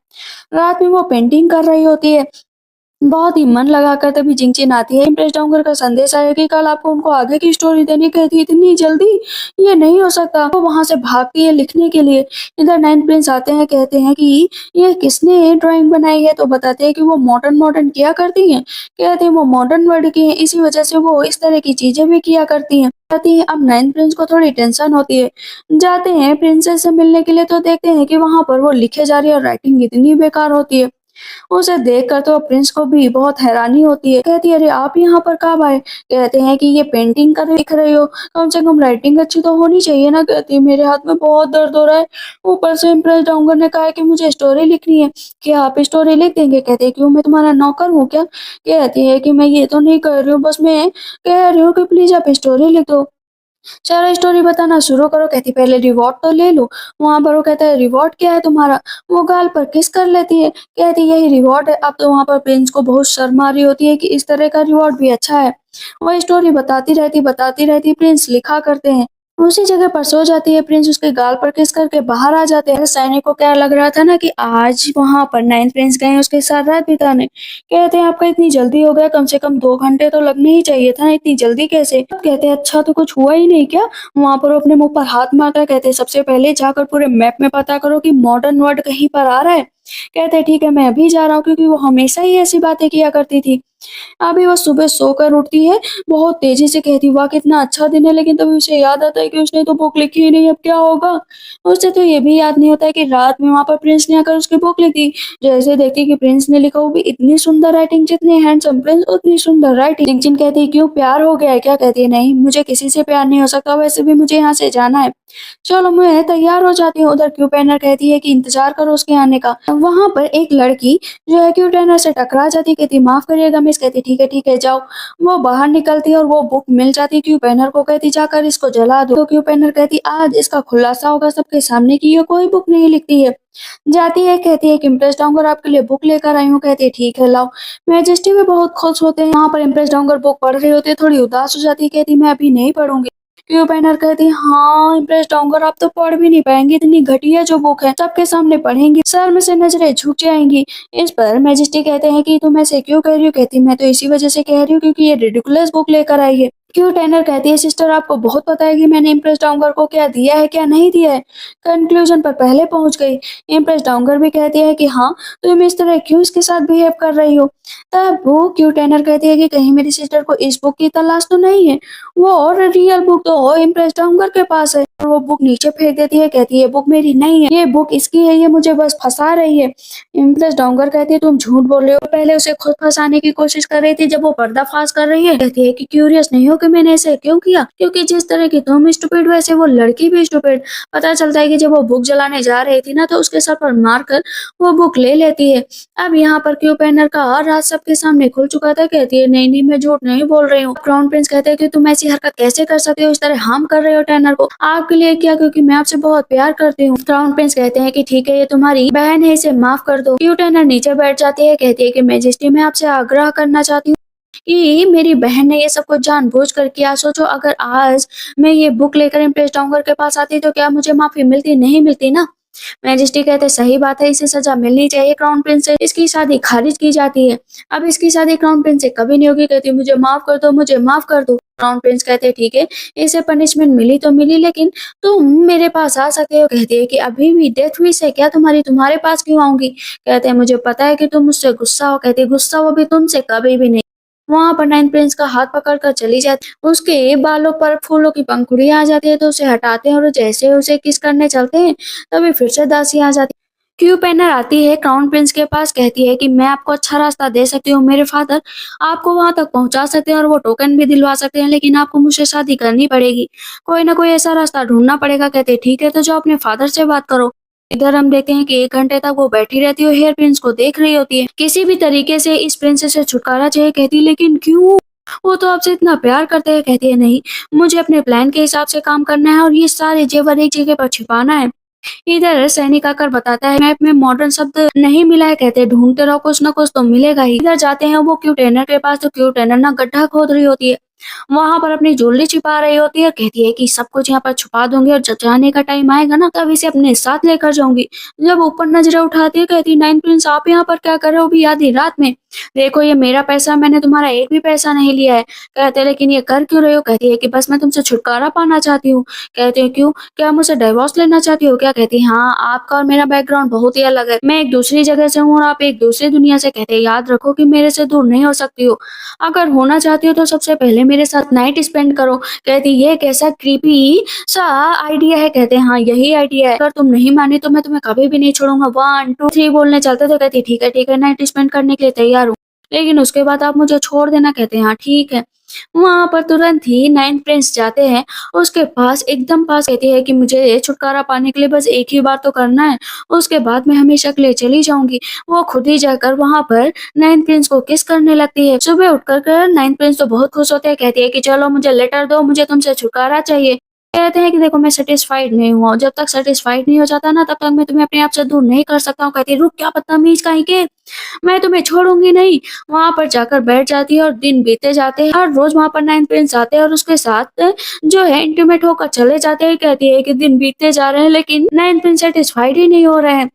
रात में वो पेंटिंग कर रही होती है, बहुत ही मन लगाकर तभी जिंगचिन आती है। इम्प्रेस डाउनकर का संदेश आया कि कल आपको उनको आगे की स्टोरी देनी। कहती है, इतनी जल्दी ये नहीं हो सकता। वो वहां से भागती है लिखने के लिए। इधर नाइन प्रिंस आते हैं, कहते हैं कि ये किसने ड्राइंग बनाई है? तो बताते हैं कि वो मॉडर्न मॉडर्न किया करती हैं। कहते हैं वो मॉडर्न वर्ड की है, इसी वजह से वो इस तरह की चीजें भी किया करती हैं। कहती है, अब नाइन प्रिंस को थोड़ी टेंशन होती है। जाते हैं प्रिंसेस से मिलने के लिए तो देखते हैं कि वहां पर वो लिखे जा रही है और राइटिंग इतनी बेकार होती है। उसे देखकर तो प्रिंस को भी बहुत हैरानी होती है। कहती है, अरे आप यहाँ पर कब आए? कहते हैं कि ये पेंटिंग कर लिख रहे हो, कम से कम राइटिंग अच्छी तो होनी चाहिए ना। कहती है, मेरे हाथ में बहुत दर्द हो रहा है। ऊपर से इम्प्रेस डाउनर ने कहा है कि मुझे स्टोरी लिखनी है, क्या आप स्टोरी लिख देंगे? कहते हैं, क्यों मैं तुम्हारा नौकर हूँ क्या? कहती है कि मैं ये तो नहीं कर रही हूँ, बस मैं कह रही हूँ कि प्लीज आप स्टोरी लिख दो। चलो स्टोरी बताना शुरू करो। कहती पहले रिवॉर्ड तो ले लो। वहां पर वो कहता है, रिवॉर्ड क्या है तुम्हारा? वो गाल पर किस कर लेती है। कहती यही रिवॉर्ड है। अब तो वहां पर प्रिंस को बहुत शर्म आ रही होती है कि इस तरह का रिवॉर्ड भी अच्छा है। वह स्टोरी बताती रहती प्रिंस लिखा करते हैं। उसी जगह पर सो जाती है प्रिंस, उसके गाल पर किस करके बाहर आ जाते हैं। सैनिक को क्या लग रहा था ना कि आज वहां पर नाइन्थ प्रिंस गए हैं उसके साथ रात बिताने। कहते हैं, आपका इतनी जल्दी हो गया, कम से कम 2 घंटे तो लगने ही चाहिए था, इतनी जल्दी कैसे? कहते हैं, अच्छा तो कुछ हुआ ही नहीं क्या? वहां पर वो अपने मुंह पर हाथ मारकर कहते हैं, सबसे पहले जाकर पूरे मैप में पता करो कि मॉडर्न वर्ड कहीं पर आ रहा है। कहते हैं, ठीक है मैं अभी जा रहा हूँ, क्योंकि वो हमेशा ही ऐसी बातें किया करती थी। अभी वो सुबह सोकर उठती है, बहुत तेजी से कहती, वाह कितना अच्छा दिन है। लेकिन तभी उसे याद आता है कि उसने तो बुक लिखी ही नहीं, अब क्या होगा? उसे तो ये भी याद नहीं होता है कि रात में वहां पर प्रिंस ने आकर उसकी बुक लिख दी। जैसे देखती कि प्रिंस ने लिखा, वो भी इतनी सुंदर राइटिंग, जितने हैंडसम प्रिंस उतनी सुंदर राइटिंग। जिंगजिन कहती है, क्यों प्यार हो गया है क्या? कहती है, नहीं मुझे किसी से प्यार नहीं हो सकता, वैसे भी मुझे यहाँ से जाना है। चलो मैं तैयार हो जाती हूँ। उधर क्यू पेनर कहती है कि इंतजार करो उसके आने का। वहां पर एक लड़की जो है क्यू टेनर से टकरा जाती, कहती माफ करिएगा मिस। कहती ठीक है जाओ। वो बाहर निकलती है और वो बुक मिल जाती है क्यू पेनर को। कहती जाकर इसको जला दो। तो क्यू पेनर कहती आज इसका खुलासा होगा सबके सामने कि ये कोई बुक नहीं लिखती है। जाती है, कहती है कि इम्प्रेस डाउनगर आपके लिए बुक लेकर आई हूँ। कहती है ठीक है लाओ। मैजेस्टी भी बहुत खुश होते हैं। वहां पर इम्प्रेस डाउनगर बुक पढ़ रही होती है, थोड़ी उदास हो जाती है। कहती मैं अभी नहीं पढ़ूंगी। क्यू पेनर कहती हाँ इम्प्रेस डाउनगर आप तो पढ़ भी नहीं पाएंगे, इतनी घटिया जो बुक है सबके सामने पढ़ेंगी, सर में से नजरें झुक जाएंगी। इस पर मैजेस्टी कहते हैं कि तुम ऐसे क्यों कह रही हो? कहती मैं तो इसी वजह से कह रही हूँ क्योंकि ये रिडिकुलस बुक लेकर आई है। क्यू टेनर कहती है सिस्टर आपको बहुत पता है कि मैंने इम्प्रेस डाउनगर को क्या दिया है क्या नहीं दिया है। कंक्लूजन पर पहले पहुंच गई। इम्प्रेस डाउनगर भी कहती है कि हाँ तुम इस तरह क्यों इसके साथ बिहेव कर रही हो। तब वो क्यू टेनर कहती है कि कहीं मेरी सिस्टर को इस बुक की तलाश तो नहीं है, वो और रियल बुक तो इम्प्रेस डाउनगर के पास है। और वो बुक नीचे फेंक देती है, कहती है बुक मेरी नहीं है, ये बुक इसकी है, ये मुझे बस फंसा रही है। इम्प्रेस डाउनगर कहती है तुम झूठ बोल रहे हो, पहले उसे खुद फंसाने की कोशिश कर रही थी, जब वो पर्दाफाश कर रही है कहती है कि क्यूरियस नहीं हो कि मैंने ऐसे क्यों किया, क्योंकि जिस तरह की तुम स्टूपिड वैसे वो लड़की भी स्टूपिड। पता चलता है कि जब वो बुक जलाने जा रही थी ना तो उसके सर पर मारकर वो बुक ले लेती है। अब यहाँ पर क्यू पेनर का राज सबके सामने खुल चुका था। कहती है नहीं नहीं मैं झूठ नहीं बोल रही हूँ। क्राउन प्रिंस कहते हैं कि तुम ऐसी हरकत कैसे कर सकते हो, इस तरह हार्म कर रहे हो टैनर को। आपके लिए क्या? क्योंकि मैं आपसे बहुत प्यार करती हूँ। क्राउन प्रिंस कहते हैं कि ठीक है ये तुम्हारी बहन है, इसे माफ कर दो। क्यू टैनर नीचे बैठ जाती है, कहती है कि मैजेस्टी मैं आपसे आग्रह करना चाहती हूँ कि मेरी बहन ने ये सब कुछ जानबूझकर किया। सोचो अगर आज मैं ये बुक लेकर इम्प्रेस डाउनगर के पास आती तो क्या मुझे माफी मिलती? नहीं मिलती ना। मैजेस्टी कहते सही बात है, इसे सजा मिलनी चाहिए। क्राउन प्रिंस से इसकी शादी खारिज की जाती है। अब इसकी शादी क्राउन प्रिंस से कभी नहीं होगी। कहती मुझे माफ कर दो, मुझे माफ कर दो। क्राउन प्रिंस कहते ठीक है इसे पनिशमेंट मिली तो मिली, लेकिन तुम मेरे पास आ सकते हो। कहती है कि अभी भी डेथ विश है क्या तुम्हारी, तुम्हारे पास क्यों आऊंगी? कहते हैं मुझे पता है कि तुम मुझसे गुस्सा हो। कहती गुस्सा हो भी तुमसे कभी भी नहीं। वहां पर नाइन प्रिंस का हाथ पकड़कर चली जाती, उसके बालों पर फूलों की पंखुड़ियां आ जाती है तो उसे हटाते हैं और जैसे उसे किस करने चलते हैं तभी फिर से दासी आ जाती है। क्यू पेनर आती है क्राउन प्रिंस के पास, कहती है कि मैं आपको अच्छा रास्ता दे सकती हूँ, मेरे फादर आपको वहां तक पहुंचा सकते हैं और वो टोकन भी दिलवा सकते हैं, लेकिन आपको मुझसे शादी करनी पड़ेगी, कोई ना कोई ऐसा रास्ता ढूंढना पड़ेगा। कहते हैं ठीक है तो जाओ अपने फादर से बात करो। इधर हम देखते हैं कि 1 घंटे तक वो बैठी रहती है, हेयर प्रिंस को देख रही होती है, किसी भी तरीके से इस प्रिंसेस से छुटकारा चाहिए। कहती लेकिन क्यों? वो तो आपसे इतना प्यार करते हैं। कहती है नहीं, मुझे अपने प्लान के हिसाब से काम करना है और ये सारे जेवर एक जगह पर छिपाना है। इधर सैनिक आकर बताता है मैप में मॉडर्न शब्द नहीं मिला है। कहते हैं ढूंढते रहो, कुछ ना कुछ तो मिलेगा ही। इधर जाते हैं वो क्यू ट्रेनर के पास, तो क्यू ट्रेनर ना गड्ढा खोद रही होती है, वहां पर अपनी ज्वेलरी छिपा रही होती है। कहती है कि सब कुछ यहाँ पर छुपा दूंगी और जब जाने का टाइम आएगा ना तब इसे अपने साथ लेकर जाऊंगी। जब ऊपर नजरें उठाती है कहती है नाइन प्रिंस आप यहाँ पर क्या कर रहे हो अभी आधी रात में? देखो ये मेरा पैसा, मैंने तुम्हारा एक भी पैसा नहीं लिया है। कहते हैं लेकिन ये कर क्यों रहे हो? कहती है कि बस मैं तुमसे छुटकारा पाना चाहती हूँ। कहते हैं क्यों, क्या मुझसे डिवोर्स लेना चाहती हो क्या? कहती है हाँ, आपका और मेरा बैकग्राउंड बहुत ही अलग है, मैं एक दूसरी जगह से हूँ और आप एक दूसरी दुनिया से। कहते हैं याद रखो कि मेरे से दूर नहीं हो सकती हो, अगर होना चाहती हो तो सबसे पहले मेरे साथ नाइट स्पेंड करो। कहती ये कैसा क्रीपी सा आइडिया है? कहते हैं हाँ यही आइडिया है, अगर तुम नहीं मानी तो मैं तुम्हें कभी भी नहीं छोड़ूंगा। 1 2 3 बोलने चलते थे। कहती ठीक है नाइट स्पेंड करने के लिए तैयार हूँ, लेकिन उसके बाद आप मुझे छोड़ देना। कहते हैं हाँ ठीक है। वहां पर तुरंत ही नाइन प्रिंस जाते हैं उसके पास, एकदम पास। कहती है कि मुझे छुटकारा पाने के लिए बस एक ही बार तो करना है, उसके बाद मैं हमेशा के लिए चली जाऊंगी। वो खुद ही जाकर वहां पर नाइन प्रिंस को किस करने लगती है। सुबह उठकर नाइन प्रिंस तो बहुत खुश होते हैं। कहती है कि चलो मुझे लेटर दो, मुझे तुमसे छुटकारा चाहिए। कहते हैं कि देखो मैं सेटिस्फाइड नहीं हुआ, जब तक सेटिस्फाइड नहीं हो जाता ना तब तक मैं तुम्हें अपने आप से दूर नहीं कर सकता हूँ। कहती है रुक, क्या बदतमीज कहीं के, मैं तुम्हें छोड़ूंगी नहीं। वहां पर जाकर बैठ जाती है और दिन बीते जाते हैं। हर रोज वहां पर नाइन प्रिंस आते हैं और उसके साथ जो है इंटीमेट होकर चले जाते हैं। कहती है कि दिन बीतते जा रहे हैं लेकिन नाइन प्रिंस सेटिस्फाइड ही नहीं हो रहे हैं,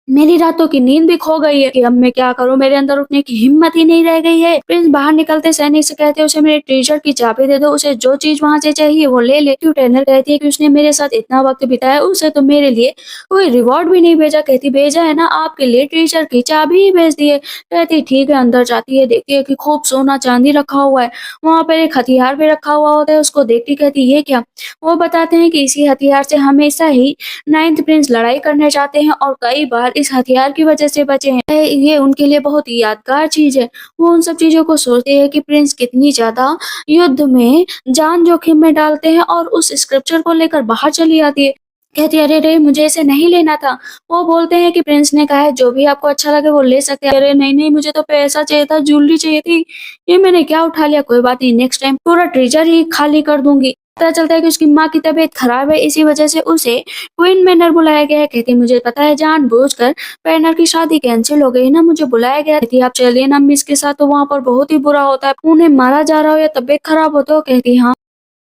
मेरी रातों की नींद भी खो गई है कि अब मैं क्या करूं, मेरे अंदर उठने की हिम्मत ही नहीं रह गई है। प्रिंस बाहर निकलते सैनिक से कहते हैं उसे मेरे ट्रेजर की चाबी दे दो, उसे जो चीज वहां से चाहिए वो ले ले। ट्रेनर कहती है कि उसने मेरे साथ इतना वक्त बिताया, उसे तो मेरे लिए कोई रिवॉर्ड भी नहीं भेजा। कहती भेजा है ना, आपके लिए ट्रेजर की चाबी ही भेज दी है। कहती ठीक है। अंदर जाती है, देखती है कि खूब सोना चांदी रखा हुआ है, वहां पर एक हथियार भी रखा हुआ होता है। उसको देखती कहती ये क्या? वो बताते हैं कि इसी हथियार से हमेशा ही नाइन्थ प्रिंस लड़ाई करने जाते हैं और कई बार इस हथियार की वजह से बचे हैं। ये उनके लिए बहुत ही यादगार चीज है। वो उन सब चीजों को सोचते हैं कि प्रिंस कितनी ज्यादा युद्ध में जान जोखिम में डालते हैं और उस स्क्रिप्चर को लेकर बाहर चली आती है। कहती है अरे रे मुझे इसे नहीं लेना था। वो बोलते हैं कि प्रिंस ने कहा है जो भी आपको अच्छा लगे वो ले सकते हैं। अरे नहीं नहीं, मुझे तो पैसा चाहिए था, ज्वेलरी चाहिए थी, ये मैंने क्या उठा लिया, कोई बात नहीं, नेक्स्ट टाइम पूरा ट्रेजर ही खाली कर दूंगी। पता चलता है कि उसकी माँ की तबीयत खराब है, इसी वजह से उसे क्वीन मैनर बुलाया गया है। कहती है मुझे पता है जानबूझकर पैनर की शादी कैंसिल हो गई ना, मुझे बुलाया गया। कहती है आप चलिए ना मिस के साथ, तो वहां पर बहुत ही बुरा होता है, उन्हें मारा जा रहा हो या तबीयत खराब हो तो। कहती हाँ।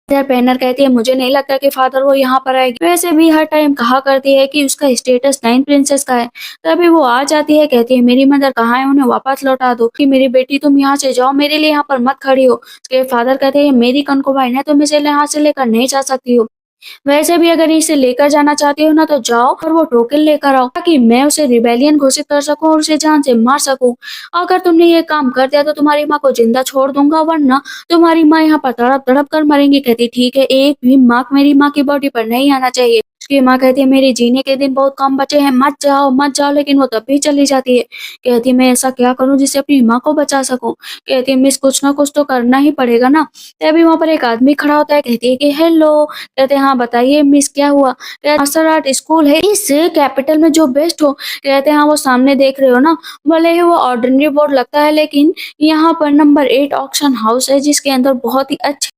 इधर पैनर कहती है मुझे नहीं लगता कि फादर वो यहाँ पर आएगी, वैसे भी हर टाइम कहा करती है कि उसका स्टेटस नाइन प्रिंसेस का है। तभी वो आ जाती है, कहती है मेरी मदर कहाँ है, उन्हें वापस लौटा दो कि मेरी बेटी तुम यहाँ से जाओ, मेरे लिए यहाँ पर मत खड़ी हो। उसके फादर कहते हैं मेरी कंकुबाइन है, तुम इसे यहाँ से लेकर नहीं जा सकती हो, वैसे भी अगर इसे लेकर जाना चाहती हो ना तो जाओ और वो टोकन लेकर आओ ताकि मैं उसे रिबेलियन घोषित कर सकूं और उसे जान से मार सकूं। अगर तुमने ये काम कर दिया तो तुम्हारी माँ को जिंदा छोड़ दूंगा, वरना तुम्हारी माँ यहाँ पर तड़प तड़प कर मरेंगी। कहती ठीक है, एक भी मार्क मेरी माँ की बॉडी पर नहीं आना चाहिए। उसकी माँ कहती है मेरे जीने के दिन बहुत कम बचे हैं, मत जाओ मत जाओ, लेकिन वो तब भी चली जाती है। कहती है मैं ऐसा क्या करूं जिससे अपनी माँ को बचा सकूं? कहती है मिस कुछ ना कुछ तो करना ही पड़ेगा ना। तभी वहां पर एक आदमी खड़ा होता है। कहती है कि हेलो। कहते हैं हाँ बताइए मिस क्या हुआ? कहते मार्शल आर्ट स्कूल है इस कैपिटल में जो बेस्ट हो। कहते हैं हाँ वो सामने देख रहे हो ना, भले ही वो ऑर्डिनरी बोर्ड लगता है लेकिन यहाँ पर नंबर 8 ऑक्शन हाउस है जिसके अंदर बहुत ही अच्छे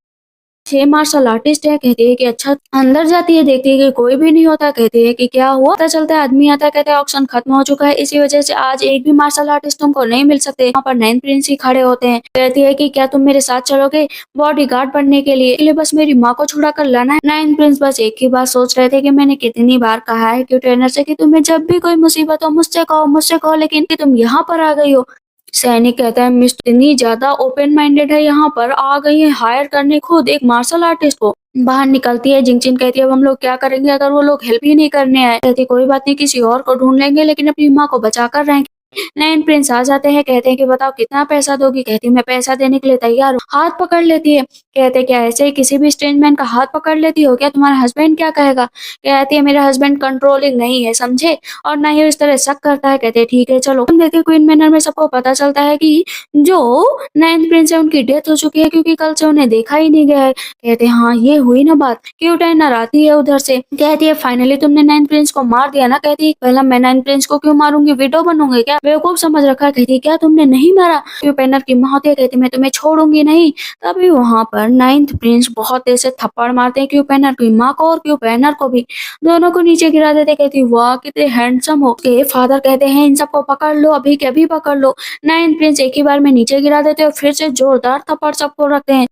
6 मार्शल आर्टिस्ट है। कहती है कि अच्छा। अंदर जाती है, देखती है कि कोई भी नहीं होता। कहती है कि क्या हुआ? पता चलता है आदमी आता है, कहता है ऑक्शन खत्म हो चुका है, इसी वजह से आज एक भी मार्शल आर्टिस्ट तुमको नहीं मिल सकते। यहाँ पर नाइन प्रिंस ही खड़े होते हैं। कहती है कि क्या तुम मेरे साथ चलोगे बॉडी गार्ड बनने के लिए बस मेरी माँ को छुड़ा कर लाना है। नाइन प्रिंस बस एक ही बात सोच रहे थे कि मैंने कितनी बार कहा है कि ट्रेनर से कि तुम्हें जब भी कोई मुसीबत हो मुझसे कहो, लेकिन कि तुम यहाँ पर आ गई हो। सैनिक कहता है मिस इतनी ज्यादा ओपन माइंडेड है, यहाँ पर आ गई है हायर करने खुद एक मार्शल आर्टिस्ट को। बाहर निकलती है। जिंगचिन कहती है अब हम लोग क्या करेंगे अगर वो लोग हेल्प ही नहीं करने आए? कहती कोई बात नहीं, किसी और को ढूंढ लेंगे, लेकिन अपनी माँ को बचा कर रहेंगे। नाइन प्रिंस आ जाते हैं, कहते हैं कि बताओ कितना पैसा दोगी? कहती मैं पैसा देने के लिए तैयार हूँ। हाथ पकड़ लेती है। कहते क्या ऐसे ही किसी भी स्ट्रेंज मैन का हाथ पकड़ लेती हो क्या? तुम्हारा हस्बैंड क्या कहेगा? कहती है मेरा हस्बैंड कंट्रोलिंग नहीं है समझे, और ना ही इस तरह शक करता है। कहते ठीक है चलो। हम देखते क्वीन मैनर में सबको पता चलता है कि जो नाइन्थ प्रिंस है उनकी डेथ हो चुकी है क्योंकि कल से उन्हें देखा ही नहीं गया है। कहते हाँ ये हुई ना बात। क्यूटाइनर आती है उधर से, कहती है फाइनली तुमने नाइन्थ प्रिंस को मार दिया ना। कहती पहला मैं नाइन्थ प्रिंस को क्यों मारूंगी, विडो बनूंगी क्या? बेवकूफ समझ रखा है। कहती है क्या तुमने नहीं मारा? क्यों पैनर की माँ होती है, कहती मैं तुम्हें छोड़ूंगी नहीं। तभी वहां पर नाइन्थ प्रिंस बहुत तेज से थप्पड़ मारते हैं क्यों पैनर की माँ को और क्यों पैनर को भी, दोनों को नीचे गिरा देते। कहती वाह कितने हैंडसम हो। के फादर कहते हैं इन सबको पकड़ लो, अभी के अभी पकड़ लो। नाइन्थ प्रिंस एक ही बार में नीचे गिरा देते और फिर से जोरदार थप्पड़ सबको रखते हैं।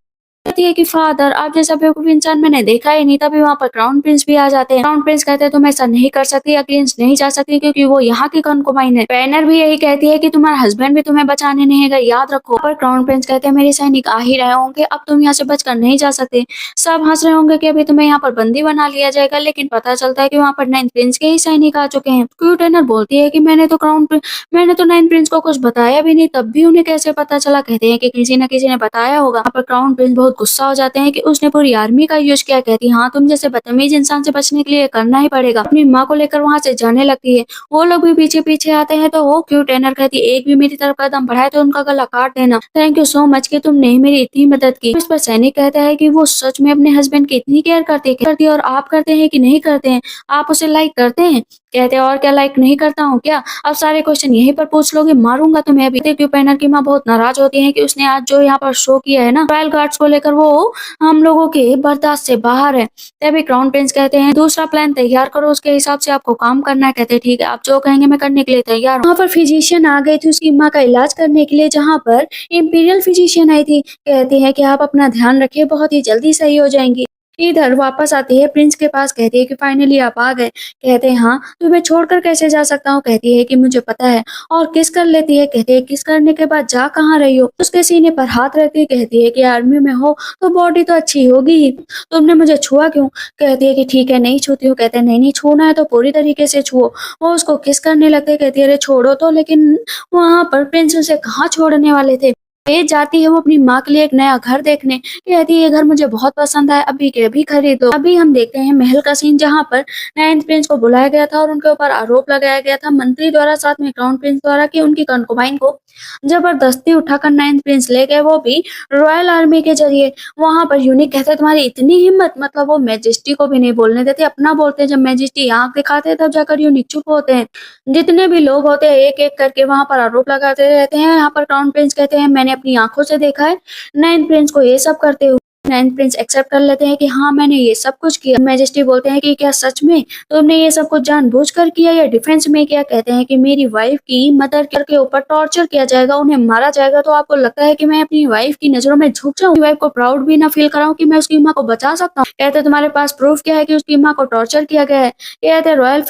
कहती है कि फादर आप जैसा बेवकूफ इंसान मैंने देखा ही नहीं। तभी वहां पर क्राउन प्रिंस भी आ जाते हैं। क्राउन प्रिंस कहते हैं तुम ऐसा नहीं कर सकती, अगेंस्ट नहीं जा सकती क्योंकि वो यहाँ की कंकुबाइन है। पैनर भी यही कहती है कि तुम्हारा हस्बैंड भी तुम्हें बचाने नहीं गए, याद रखो। पर क्राउन प्रिंस कहते हैं मेरे सैनिक आ ही रहे होंगे, अब तुम यहाँ से बचकर नहीं जा सकते। सब हंस रहे होंगे कि अभी तुम्हें यहाँ पर बंदी बना लिया जाएगा, लेकिन पता चलता है कि वहाँ पर नाइन प्रिंस के ही सैनिक आ चुके हैं। क्यू टेनर बोलती है कि मैंने तो नाइन प्रिंस को कुछ बताया भी नहीं, तब भी उन्हें कैसे पता चला? कहते हैं कि किसी न किसी ने बताया होगा। यहाँ पर क्राउन प्रिंस बहुत गुस्सा हो जाते हैं कि उसने पूरी आर्मी का यूज किया। कहती हाँ तुम जैसे बदतमीज इंसान से बचने के लिए करना ही पड़ेगा। अपनी माँ को लेकर वहां से जाने लगती है। वो लोग भी पीछे पीछे आते हैं तो वो क्यू टेनर कहती एक भी मेरी तरफ कदम बढ़ाए तो उनका गला काट देना। थैंक यू सो मच कि तुमने मेरी इतनी मदद की। इस पर सैनिक कहता है कि वो सच में अपने हस्बैंड की इतनी केयर करती है और आप करते हैं कि नहीं करते हैं? आप उसे लाइक करते हैं? कहते हैं और क्या लाइक नहीं करता हूँ क्या? अब सारे क्वेश्चन यहीं पर पूछ लोगे, मारूंगा तुम्हें अभी। क्यों पैनर की माँ बहुत नाराज होती है कि उसने आज जो यहाँ पर शो किया है ना रॉयल गार्ड्स को लेकर, वो हम लोगों के बर्दाश्त से बाहर है। तभी क्राउन प्रिंस कहते हैं दूसरा प्लान तैयार करो, उसके हिसाब से आपको काम करना है। कहते हैं ठीक है, आप जो कहेंगे मैं करने के लिए तैयार हूँ। वहाँ पर फिजिशियन आ गई थी उसकी माँ का इलाज करने के लिए, जहाँ पर इंपीरियल फिजिशियन आई थी। कहती है कि आप अपना ध्यान रखिए, बहुत ही जल्दी सही हो जाएंगी। इधर वापस आती है प्रिंस के पास, कहती है कि फाइनली आप आ गए। कहते हैं हाँ, तुम्हें छोड़कर कैसे जा सकता हूँ? कहती है कि मुझे पता है। और किस कर लेती है। कहते हैं किस करने के बाद जा कहाँ रही हो? उसके सीने पर हाथ रखती है। कहती है कि आर्मी में हो तो बॉडी तो अच्छी होगी ही, तुमने मुझे छुआ क्यों? कहती है कि ठीक है नहीं छूती हूँ। कहते हैं नहीं नहीं, छूना है तो पूरी तरीके से छुओ। वो उसको किस करने लगते हैं। कहती है अरे छोड़ो तो, लेकिन वहां पर प्रिंस उसे कहाँ छोड़ने वाले थे। जाती है वो अपनी माँ के लिए एक नया घर देखने। कहती है ये घर मुझे बहुत पसंद आया, अभी के अभी खरीदो। अभी हम देखते हैं महल का सीन, जहाँ पर नाइन्थ प्रिंस को बुलाया गया था और उनके ऊपर आरोप लगाया गया था मंत्री द्वारा, साथ में क्राउन प्रिंस द्वारा, कि उनकी कंकुबाइन को जबरदस्ती उठाकर नाइन्थ प्रिंस ले गए, वो भी रॉयल आर्मी के जरिए। वहां पर यूनिक कहते हैं तुम्हारी इतनी हिम्मत, मतलब वो मैजेस्टी को भी नहीं बोलने देते, अपना बोलते हैं। जब मैजेस्टी आंख दिखाते हैं तब जाकर यूनिक चुप होते हैं। जितने भी लोग होते हैं एक एक करके वहां पर आरोप लगाते रहते हैं। यहाँ पर क्राउन प्रिंस कहते हैं मैंने अपनी आंखों से देखा है नाइन्थ प्रिंस को ये सब करते हुए। नाइन्थ प्रिंस एक्सेप्ट कर लेते हैं कि हाँ मैंने ये सब कुछ किया। मैजेस्टी बोलते हैं कि क्या सच में तुमने ये सब कुछ जानबूझकर किया या डिफेंस में किया? कहते हैं कि मेरी वाइफ की मदर के ऊपर टॉर्चर किया जाएगा, उन्हें मारा जाएगा, तो आपको लगता है कि मैं अपनी वाइफ की नजरों में झुक जाऊं, वाइफ को प्राउड भी ना फील कराऊं कि मैं उसकी माँ को बचा सकता हूँ? कहते हैं तुम्हारे पास प्रूफ क्या है कि उसकी माँ को टॉर्चर किया गया है? कहते हैं रॉयल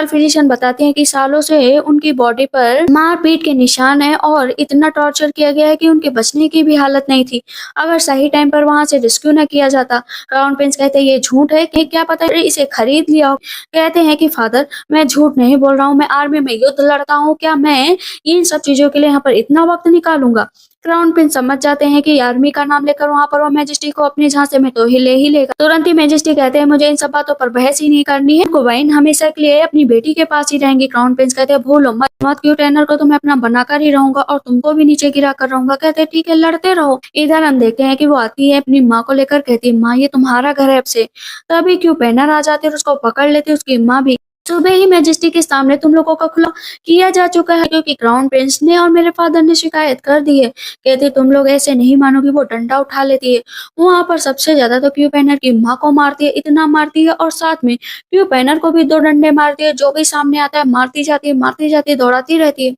फिजिशियन बताते हैं कि सालों से उनकी बॉडी पर मारपीट के निशान है और इतना टॉर्चर किया गया है कि उनके बचने की भी हालत नहीं थी, अगर सही टाइम पर वहां से रेस्क्यू न किया जाता। क्राउन प्रिंस कहते हैं ये झूठ है कि क्या पता इसे खरीद लिया हो। कहते हैं कि फादर मैं झूठ नहीं बोल रहा हूँ, मैं आर्मी में युद्ध लड़ता हूँ, क्या मैं इन सब चीजों के लिए यहाँ पर इतना वक्त निकालूंगा? क्राउन प्रिंस समझ जाते हैं कि आर्मी का नाम लेकर वहां पर वो मैजेस्टी को अपने झांसे में तो ही लेगा। तुरंत ही मैजेस्टी कहते हैं मुझे इन सब बातों पर बहस ही नहीं करनी है, कंकुबाइन हमेशा के लिए अपनी बेटी के पास ही रहेंगी। क्राउन प्रिंस कहते हैं भूलो मत क्यों टेनर को तो मैं अपना बनाकर ही रहूंगा और तुमको भी नीचे गिरा कर रहूंगा। कहते हैं ठीक है लड़ते रहो। इधर हम देखते हैं कि वो आती है अपनी माँ को लेकर, कहती है माँ ये तुम्हारा घर है अब से। तभी क्यों पैनर आ जाते और उसको पकड़ लेते, उसकी माँ भी। सुबह ही मैजेस्टी के सामने तुम लोगों का खुला किया जा चुका है क्योंकि क्राउन प्रिंस ने और मेरे फादर ने शिकायत कर दी है। कहते तुम लोग ऐसे नहीं मानोगे, वो डंडा उठा लेती है। वहां पर सबसे ज्यादा तो क्यू पैनर की माँ को मारती है, इतना मारती है और साथ में क्यू पैनर को भी 2 डंडे मारती है। जो भी सामने आता है मारती जाती है, दौड़ाती रहती है।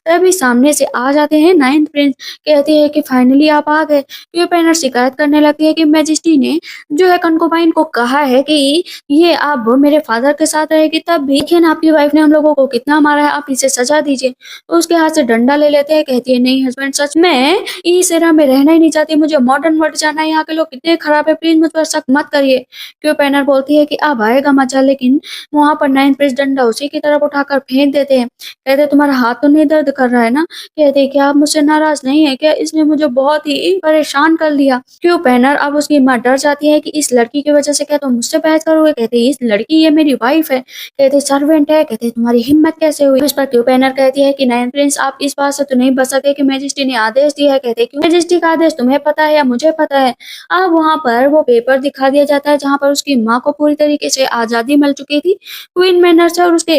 तभी सामने से आ जाते हैं नाइन्थ प्रिंस, कहती है कि फाइनली आप आ गए। क्यू पैनर शिकायत करने लगती है कि मैजेस्टी ने जो है कंकुबाइन को कहा है कि ये अब मेरे फादर के साथ रहेगी, तब भी देखिए ना आपकी वाइफ ने हम लोगों को कितना मारा है, आप इसे सजा दीजिए। तो उसके हाथ से डंडा ले लेते हैं। कहती है नहीं हस्बैंड, सच में इस एरा में रहना ही नहीं चाहती, मुझे मॉडर्न वर्ल्ड जाना है, यहाँ के लोग कितने खराब है, प्लीज मुझ पर शक मत करिए। क्यों पैनर बोलती है कि अब आएगा मजा, लेकिन वहां पर नाइन प्रिंस डंडा उसी की तरफ उठाकर फेंक देते हैं। कहते तुम्हारा हाथ तो नहीं दर्द कर रहा है ना? कहते क्या आप मुझसे नाराज नहीं है क्या? इसने मुझे बहुत ही परेशान कर लिया। क्यों पैनर अब उसकी माँ डर जाती है कि इस लड़की की वजह से क्या तुम मुझसे बहस करोगे? कहते इस लड़की ये मेरी वाइफ है। कहते कहते सर्वेंट है। कहते तुम्हारी हिम्मत कैसे हुई? इस पर क्यू पैनर कहती है कि नाइन प्रिंस आप इस बात से तो नहीं बच सके कि मैजेस्टी ने आदेश दिया है। कहते क्यों? मैजेस्टी का आदेश तुम्हें पता है या मुझे पता है? अब वहाँ पर वो पेपर दिखा दिया जाता है जहाँ पर उसकी माँ को पूरी तरीके से आजादी मिल चुकी थी क्वीन मैनर से, और उसके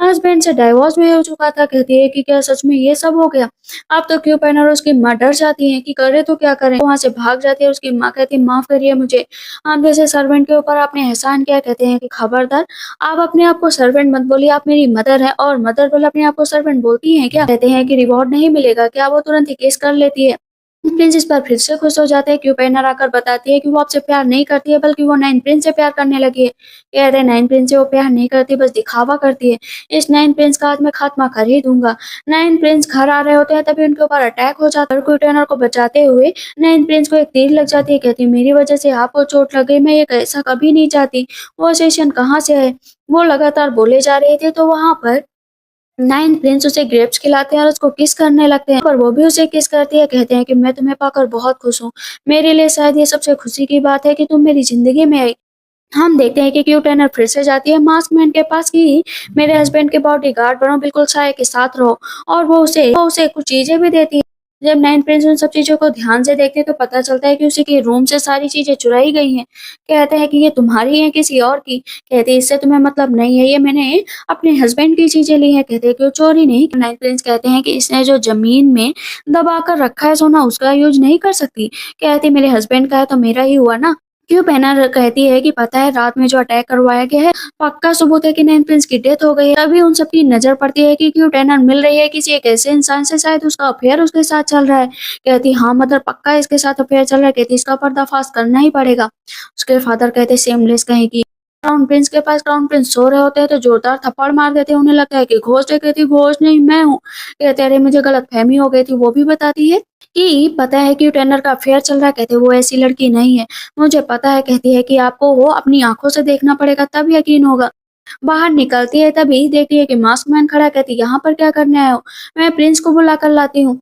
हस्बैंड से डाइवोर्स भी हो चुका था। कहती है कि क्या सच में ये सब हो गया? अब तो क्यू पैनर और उसकी माँ डर जाती है कि करे तो क्या करें, वहां से भाग जाती है। उसकी माँ कहती है माफ करिए मुझे, आप जैसे सर्वेंट के ऊपर आपने एहसान किया। कहते हैं कि खबरदार, आप अपने आप को सर्वेंट मत बोलिए, आप मेरी मदर है और मदर बोले अपने आप को सर्वेंट बोलती हैं क्या? कहते हैं कि रिवॉर्ड नहीं मिलेगा क्या? वो तुरंत ही केस कर लेती है। प्रिंस इस पर फिर से खुश हो जाते हैं। क्यों पैनर आकर बताती है कि वो आपसे प्यार नहीं करती है बल्कि वो नाइन प्रिंस से प्यार करने लगी है। कहते हैं नाइन प्रिंस से वो प्यार नहीं करती, बस दिखावा करती है। इस नाइन प्रिंस का आज मैं खात्मा कर ही दूंगा। नाइन प्रिंस घर आ रहे होते हैं तभी उनके ऊपर अटैक हो जाता है। क्यू पैनर को बचाते हुए नाइन प्रिंस को एक तीर लग जाती है। कहती है मेरी वजह से आपको चोट लग गई, मैं ये ऐसा कभी नहीं चाहती। वो सेशन कहाँ से है? वो लगातार बोले जा रहे थे तो वहां पर नाइन प्रिंस उसे ग्रेप्स खिलाते हैं और उसको किस करने लगते हैं, पर वो भी उसे किस करती है। कहते हैं कि मैं तुम्हें पाकर बहुत खुश हूँ, मेरे लिए शायद ये सबसे खुशी की बात है कि तुम मेरी जिंदगी में आई। हम देखते हैं कि क्यू टर्नर फिर से जाती है मास्क मैन के पास कि मेरे हस्बैंड के बॉडी गार्ड बनो, बिल्कुल साय के साथ रहो, और वो उसे कुछ चीजें भी देती है। जब नाइन प्रिंस उन सब चीजों को ध्यान से देखते हैं तो पता चलता है कि उसी के रूम से सारी चीजें चुराई गई हैं। कहते हैं कि ये तुम्हारी है किसी और की? कहते हैं इससे तुम्हें मतलब नहीं है, ये मैंने अपने हस्बैंड की चीजें ली है। कहते हैं कि वो चोरी नहीं। नाइन प्रिंस कहते हैं कि इसने जो जमीन में दबा कर रखा है सोना उसका यूज नहीं कर सकती। कहते मेरे हस्बैंड का है तो मेरा ही हुआ ना। क्यों पैनर कहती है कि पता है रात में जो अटैक करवाया गया है पक्का सबूत है कि नाइन प्रिंस की डेथ हो गई है। तभी उन सबकी नजर पड़ती है कि क्यों टैनर मिल रही है किसी एक ऐसे इंसान से, शायद उसका अफेयर उसके साथ चल रहा है। कहती हाँ मदर पक्का इसके साथ अफेयर चल रहा है। कहती इसका पर्दाफाश करना ही पड़ेगा। उसके फादर कहते सेमलेस कहीं की। क्राउन प्रिंस के पास क्राउन प्रिंस सो रहे होते हैं तो जोरदार थप्पड़ मार देते हैं। उन्हें लगता है कि घोस्ट है। कहती घोस्ट नहीं मैं हूँ। कहते अरे मुझे गलत फहमी हो गई थी। वो भी बताती है कि पता है कि टर्नर का अफेयर चल रहा है। कहते वो ऐसी लड़की नहीं है, मुझे पता है। कहती है कि आपको वो अपनी आंखों से देखना पड़ेगा तब यकीन होगा। बाहर निकलती है तभी देखती है कि मास्क मैन खड़ा। कहती यहाँ पर क्या करने आए हो? मैं प्रिंस को बुला कर लाती हूँ।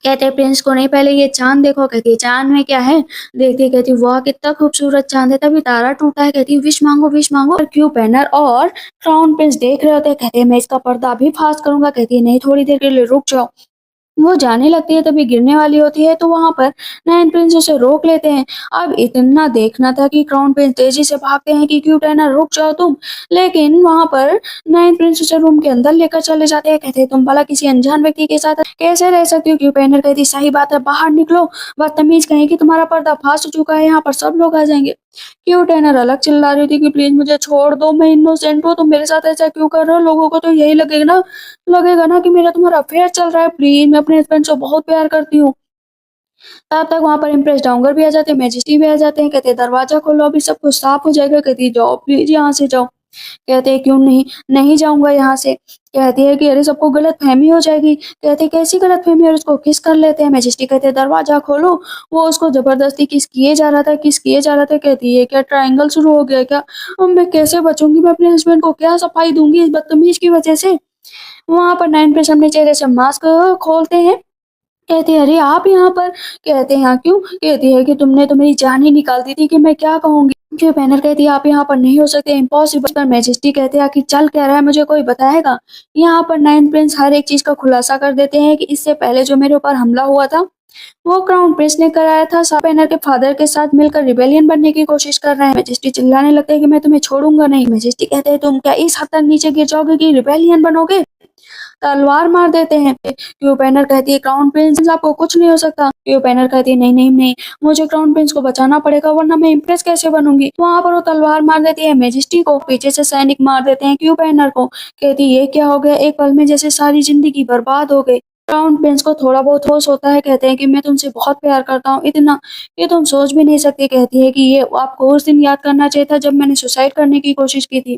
कहते प्रिंस को नहीं, पहले ये चांद देखो। कहती है चांद में क्या है? देखती है, कहती वाह कितना खूबसूरत चांद है। तभी तारा टूटा है। कहती विश मांगो विश मांगो। और क्यू पैनर और क्राउन प्रिंस देख रहे होते हैं। कहते हैं मैं इसका पर्दा अभी फास्ट करूंगा। कहती है नहीं थोड़ी देर के लिए रुक जाओ। वो जाने लगती है तभी गिरने वाली होती है तो वहां पर नाइन प्रिंस उसे रोक लेते हैं। अब इतना देखना था कि क्राउन प्रिंस तेजी से भागते हैं कि क्यू टैनर रुक जाओ तुम, लेकिन वहां पर नाइन प्रिंस उसे रूम के अंदर लेकर चले जाते हैं। कहते हैं तुम भला किसी अनजान व्यक्ति के साथ कैसे रह सकती हो? क्यू टैनर कहती सही बात है बाहर निकलो, बदतमीज कहीं कि तुम्हारा पर्दा फास्ट हो चुका है, यहाँ पर सब लोग आ जाएंगे। क्यू टैनर अलग चिल्ला रही थी कि प्लीज मुझे छोड़ दो, मैं इनोसेंट हूँ, तुम मेरे साथ ऐसा क्यों कर रहे हो? लोगों को तो यही लगेगा ना कि मेरा तुम्हारा अफेयर चल रहा है। प्लीज मैं अपने हस्बैंड से बहुत प्यार करती हूँ। तब तक वहां पर इम्प्रेस डाउंगर भी आ जाते हैं, मैजेस्टी भी आ जाते हैं। कहते हैं दरवाजा खोलो अभी सब कुछ साफ हो जाएगा। कहती है जाओ प्लीज यहाँ से जाओ। कहते हैं क्यों नहीं, नहीं जाऊंगा यहाँ से। कहती है कि अरे सबको गलत फहमी हो जाएगी। कहते हैं कैसी गलत फहमी? और उसको किस कर लेते हैं। मैजेस्टी कहते हैं दरवाजा खोलो। वो उसको जबरदस्ती किस किए जा रहा था, किस किए जा रहा था। कहती है क्या ट्रायंगल शुरू हो गया क्या? अब मैं कैसे बचूंगी? मैं अपने हस्बैंड को क्या सफाई दूंगी इस बदतमीज की वजह से? वहां पर नाइन प्रिंस अपने चेहरे से मास्क खोलते हैं। कहते हैं अरे आप यहाँ पर? कहते हैं हाँ क्यों? कहती है कि तुमने तो मेरी जान ही निकाल दी थी कि मैं क्या कहूंगी। क्यों पैनर कहती है आप यहाँ पर नहीं हो सकते, इम्पॉसिबल। पर मैजेस्टी कहते हैं कि चल कह रहा है मुझे कोई बताएगा। यहाँ पर नाइन प्रिंस हर एक चीज का खुलासा कर देते हैं कि इससे पहले जो मेरे ऊपर हमला हुआ था वो क्राउन प्रिंस ने कराया था। सब पैनर के फादर के साथ मिलकर रिबेलियन बनने की कोशिश कर रहे हैं। मैजेस्टी चिल्लाने लगते हैं कि मैं तुम्हें छोड़ूंगा नहीं। मैजेस्टी कहते हैं तुम क्या इस हद तक नीचे गिर जाओगे कि रिबेलियन बनोगे? तलवार मार देते हैं। क्यू पैनर कहती है क्राउन प्रिंस आपको कुछ नहीं हो सकता। क्यू पैनर कहती है नहीं नहीं नहीं, मुझे क्राउन प्रिंस को बचाना पड़ेगा वरना मैं इम्प्रेस कैसे बनूंगी। वहां पर वो तलवार मार देती है मैजेस्टी को, पीछे से सैनिक मार देते हैं क्यू पैनर को। कहती ये क्या हो गया, एक पल में जैसे सारी जिंदगी बर्बाद हो गई। क्राउन प्रिंस को थोड़ा बहुत होश होता है। कहते हैं कि मैं तुमसे बहुत प्यार करता हूँ, इतना ये तुम सोच भी नहीं सकती। कहती है कि ये आपको उस दिन याद करना चाहिए था जब मैंने सुसाइड करने की कोशिश की थी।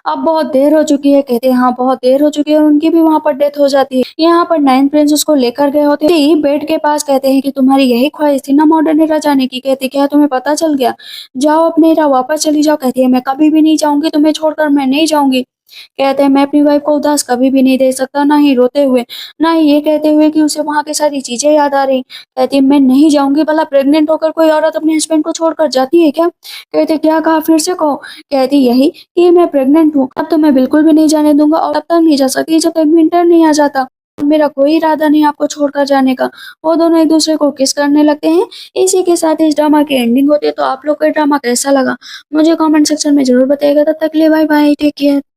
अब बहुत देर हो चुकी है। कहते हैं हाँ बहुत देर हो चुकी है, और उनकी भी वहां पर डेथ हो जाती है। यहाँ पर नाइन प्रिंस उसको लेकर गए होते हैं बेड के पास। कहते हैं कि तुम्हारी यही ख्वाहिश थी ना मॉडर्न एरा जाने की? कहती क्या तुम्हें पता चल गया? जाओ अपने एरा वापस चली जाओ। कहती है मैं कभी भी नहीं जाऊंगी, तुम्हें छोड़कर मैं नहीं जाऊंगी। कहते हैं मैं अपनी वाइफ को उदास कभी भी नहीं देख सकता, ना ही रोते हुए, ना ही ये कहते हुए कि उसे वहाँ की सारी चीज़ें याद आ रही। कहती है मैं नहीं जाऊँगी, भला प्रेग्नेंट होकर कोई औरत अपने हस्बैंड को छोड़कर जाती है क्या? कहते क्या कहा फिर से कहो? कहती यही कि मैं प्रेग्नेंट हूँ, अब तो मैं बिल्कुल भी नहीं जाने दूँगा और तब तक नहीं जा सकती जब तक विंटर नहीं आ जाता। मेरा कोई इरादा नहीं आपको छोड़कर जाने का। वो दोनों एक-दूसरे को किस करने लगते हैं। इसी के साथ इस ड्रामा की एंडिंग होती है। तो आप लोग को ये ड्रामा कैसा लगा? मुझे कमेंट सेक्शन में ज़रूर बताइएगा। तब तक के लिए बाय बाय, टेक केयर।